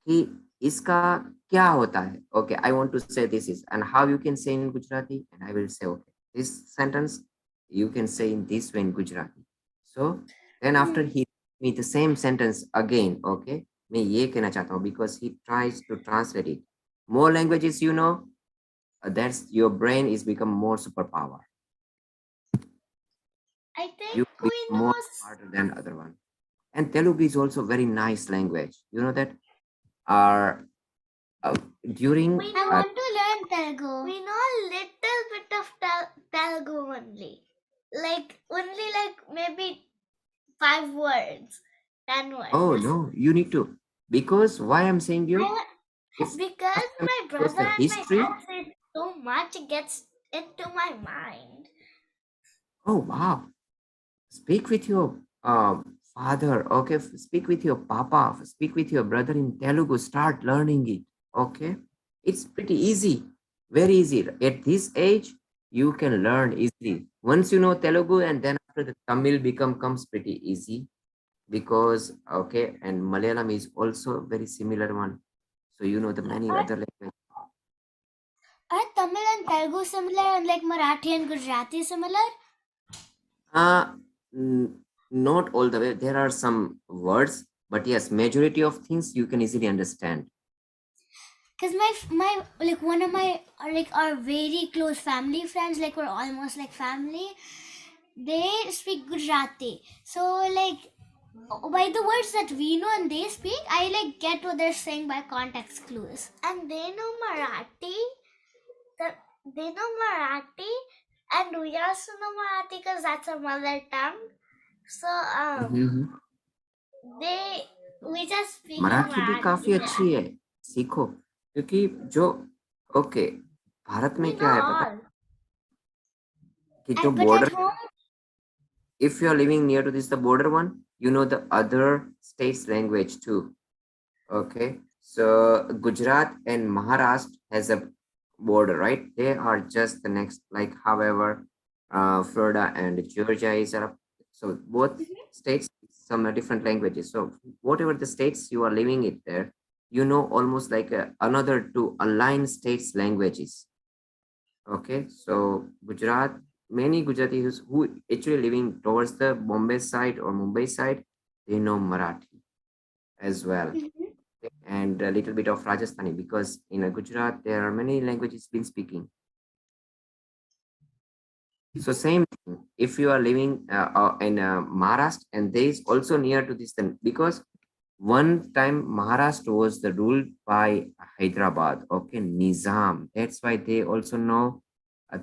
कि इसका क्या होता है? Okay, I want to say this is and how you can say in Gujarati, and I will say okay this sentence you can say in this way in Gujarati. So then after he me the same sentence again. Okay, मैं ये कहना चाहता हूँ because he tries to translate it. More languages you know, that's your brain is become more super power. I think You we become know. more smarter than other one. And Telugu is also very nice language. You know that our during I want to learn Telugu. We know a little bit of Telugu only. Only maybe 5 words, 10 words. oh no, you need to, because why I'm saying you, if Because my was brother the and my history. dad say so much, it gets into my mind. Oh wow, speak with your father, okay, speak with your papa, speak with your brother in Telugu, start learning it. Okay, it's pretty easy, very easy. At this age you can learn easily once you know Telugu, and then after the Tamil comes pretty easy, because okay, and Malayalam is also very similar one, so you know the many other language. Are Tamil and Telugu similar and like Marathi and Gujarati similar? Not all the way. There are some words, but yes, majority of things you can easily understand. Because my like one of my our very close family friends, like we're almost like family, they speak Gujarati. So like by the words that we know and they speak, I like get what they're saying by context clues. And they know Marathi. They know Marathi, and we also know Marathi because that's our mother tongue. So hmm. they we just speak Marathi भी काफी Marathi. अच्छी है, सीखो, क्योंकि जो okay, Bharat में We क्या know है पता all. कि जो But at border, home, if you are living near to this the border one, you know the other states language too. Okay, so Gujarat and Maharashtra has a border, right? They are just the next, like however Florida and Georgia is up. So both states some different languages. So whatever the states you are living it there, you know almost like another two aligned states languages. Okay, so Gujarat many Gujaratis who actually living towards the Bombay side or Mumbai side, they know Marathi as well, and a little bit of Rajasthani, because in Gujarat there are many languages been speaking. So same thing, if you are living in Maharashtra, and there is also near to this thing, because one time Maharashtra was the ruled by Hyderabad, okay, Nizam. That's why they also know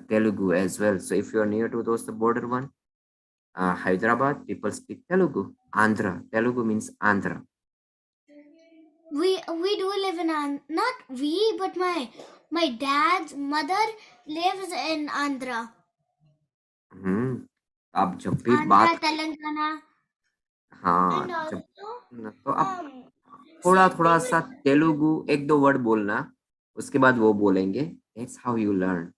Telugu as well. So if you are near to those the border one, Hyderabad, people speak Telugu. Andhra, Telugu means Andhra. We do live in not we, but my dad's mother lives in Andhra. आप जब भी Andhra, बात Telangana, हाँ and जब also तो आप थोड़ा same थोड़ा thing सा with तेलुगु एक दो वर्ड बोलना, उसके बाद वो बोलेंगे. That's how you learn.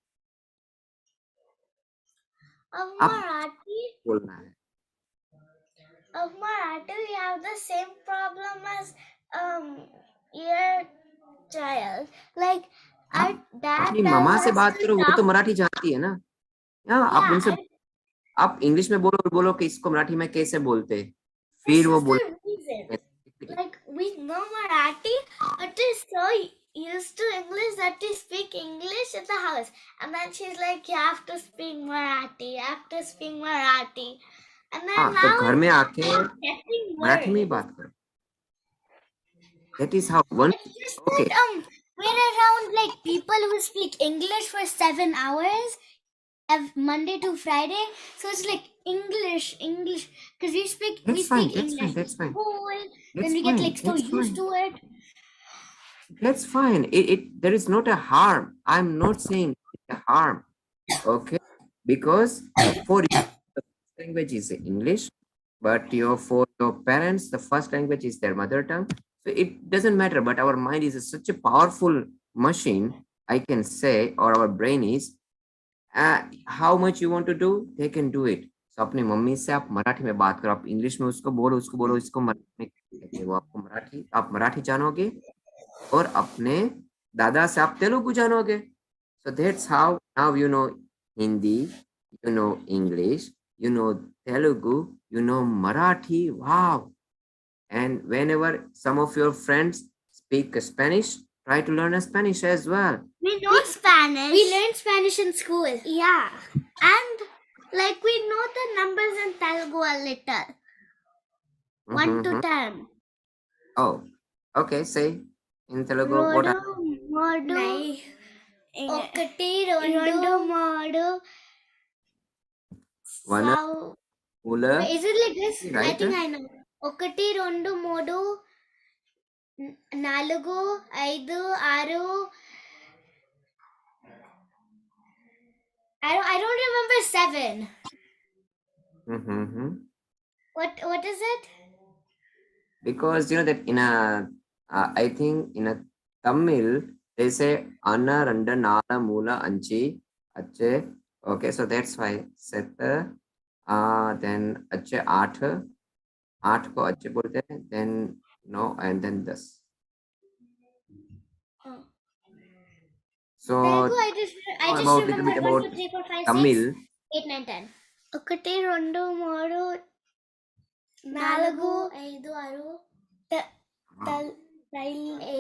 आप Marathi. बोलना है. Of Marathi, we have the same problem as your child. Like our आप dad अपनी tells मम्मा से us बात to करो, वो तो talk. मराठी जानती है ना. हाँ, आप Yeah, उनसे आप इंग्लिश में बोलो, बोलो कि इसको मराठी में कैसे बोलते, this फिर वो is बोल. the reason. Like we know Marathi, but we're so used to English that we speak English in the house. And then she's like, you have to speak Marathi, you have to speak Marathi. And then हाँ, तो now घर में आके it's getting Marathi में ही worse. बात करो. That is how one. It's just Okay, that we're around like people who speak English for 7 hours, Monday to Friday. So it's like English, because we speak that's fine. That's English fine. in That's fine. school, then That's we get like fine. so That's used fine. to it. That's fine. There is not a harm. I'm not saying a harm. Okay, because for you, the first language is English, but for your parents, the first language is their mother tongue. So it doesn't matter. But our mind is such a powerful machine, I can say, or our brain is. How much you want to do, they can do it. So अपनी mummy से आप मराठी में बात करो, आप English में उसको बोलो, इसको मराठी में कहते हैं, वो आपको मराठी, आप मराठी जानोगे, और अपने दादा से आप तेलुगु जानोगे. So that's how now you know Hindi, you know English, you know Telugu, you know Marathi. Wow. And whenever some of your friends speak Spanish, try to learn Spanish as well. We know Spanish. We learned Spanish in school. Yeah. And like we know the numbers in Telugu a little. 1 to 10. Oh, okay. Say in Telugu what are Modu. ఒకటి రెండు మూడు Vana, Mula, Is it like this? I right? think I know. ఒకటి రెండు మూడు నాలుగు ఐదు ఆరు I don't remember 7. Mm-hmm. What is it? Because you know that in a, I think in a Tamil they say Anna Randa Nala Mula Anchi Ache. Okay, so that's why Seta, then Ache Atha, Ath ko Ache bolte hain, then no, and then this. So Telugu, I just about little remember bit 1, about 2, 3, 4, 5, 6, Tamil. 8, 9, 10. ఒకటి రెండు మూడు నాలుగు ఐదు ఆరు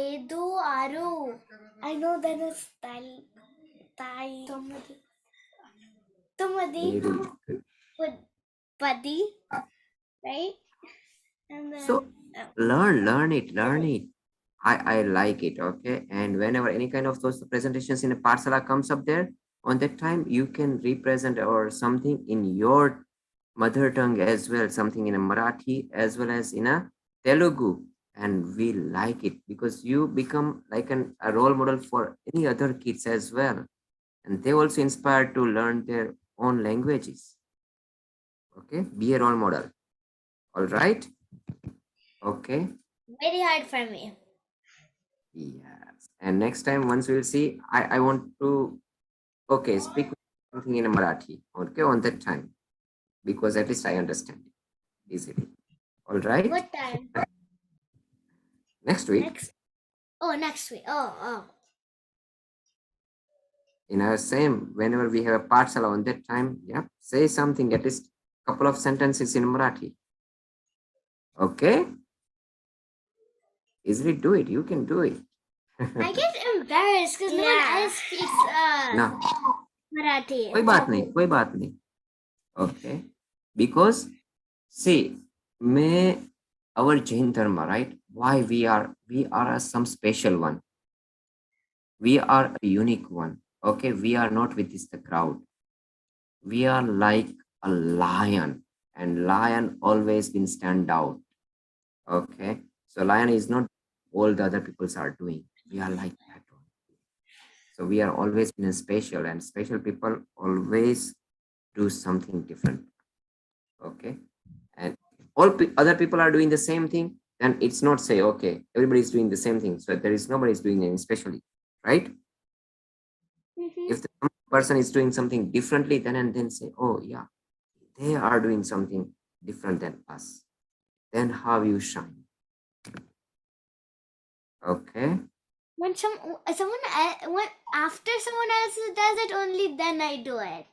ఐదు ఆరు I know that is తొమ్మిది Very good. పది, right? And then So learn it. I like it, okay? And whenever any kind of those presentations in a Pathshala comes up there, on that time you can represent or something in your mother tongue as well, something in a Marathi as well as in a Telugu. And we like it because you become like a role model for any other kids as well. And they also inspired to learn their own languages. Okay, be a role model. All right. Okay. very hard for me. Yes. And next time, once we'll see, I want to, okay, speak something in a Marathi, okay, on that time, because at least I understand it easily. All right. What time? Next week. Next week. Oh. Same, whenever we have a Pathshala on that time, yeah, say something, at least couple of sentences in Marathi. Okay? Easily do it. You can do it. I get embarrassed because no one else speaks No, Marathi. कोई बात नहीं. Okay? Because, see, our Jain Dharma, right? Why we are some special one. We are a unique one. Okay? We are not with the crowd. We are like a lion, and lion always been stand out. Okay? So lion is not all the other peoples are doing. We are like that one. So we are always been special, and special people always do something different. Okay? And other people are doing the same thing, then it's not say, okay, everybody is doing the same thing. So there is nobody is doing it especially, right? If the person is doing something differently, then and then say, oh yeah, they are doing something different than us. Then how you shine? Okay. When when after someone else does it, only then I do it.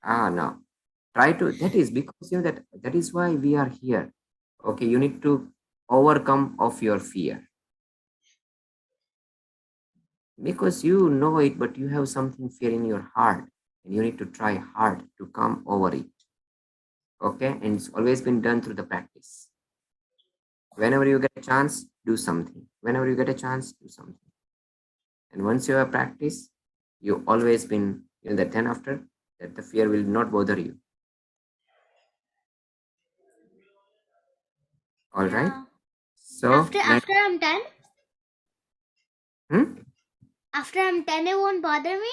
No. Try to, that is because that is why we are here. Okay, you need to overcome of your fear. Because you know it, but you have something fear in your heart, and you need to try hard to come over it. Okay, and it's always been done through the practice. Whenever you get a chance, do something. Whenever you get a chance, do something. And once you have practice, you always been, that then after that the fear will not bother you. All right. So after I'm done. Hmm? After I'm 10, it won't bother me?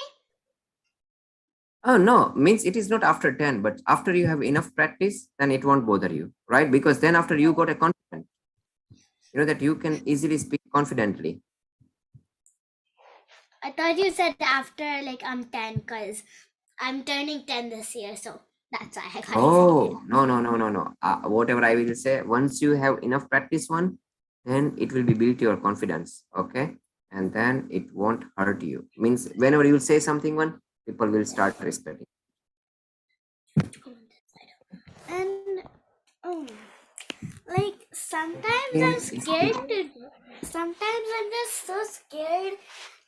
Oh no, means it is not after 10, but after you have enough practice, then it won't bother you, right? Because then after you got a confidence, that you can easily speak confidently. I thought you said after I'm 10 because I'm turning 10 this year, so that's why I got Oh, no. Whatever I will say, once you have enough practice one, then it will be built your confidence, okay? And then it won't hurt you. Means whenever you say something one, people will start respecting. And sometimes Okay, I'm scared to. Sometimes I'm just so scared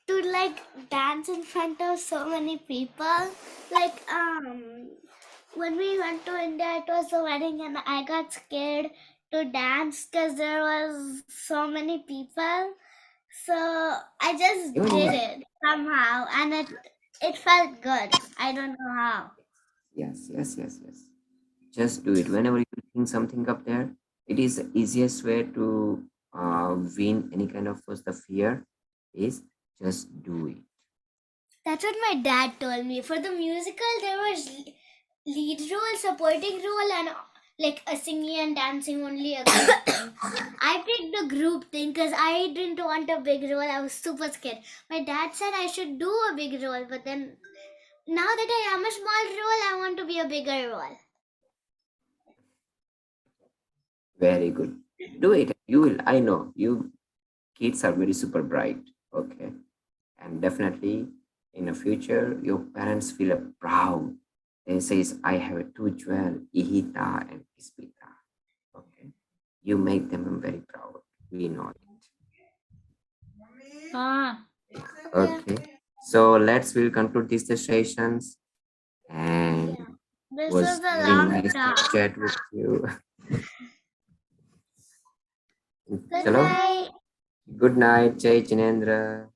to dance in front of so many people. When we went to India, it was a wedding, and I got scared to dance because there was so many people. So I just did it somehow, and it felt good. I don't know how. Yes. Just do it. Whenever you think something up there, it is the easiest way to win any kind of the fear is just do it. That's what my dad told me. For the musical, there was lead role, supporting role, and a singing and dancing only a group thing. I picked the group thing because I didn't want a big role. I was super scared. My dad said I should do a big role, but then now that I am a small role, I want to be a bigger role. Very good. Do it. You will. I know you kids are very super bright. Okay. And definitely in the future, your parents feel proud. They says, I have two jewel, Ihita and Ispita. Okay. You make them very proud. We know it. Okay. So we'll conclude these sessions. And This was was a very long nice talk. to chat with you. Good Chalo. night. Good night, Jai Jinendra.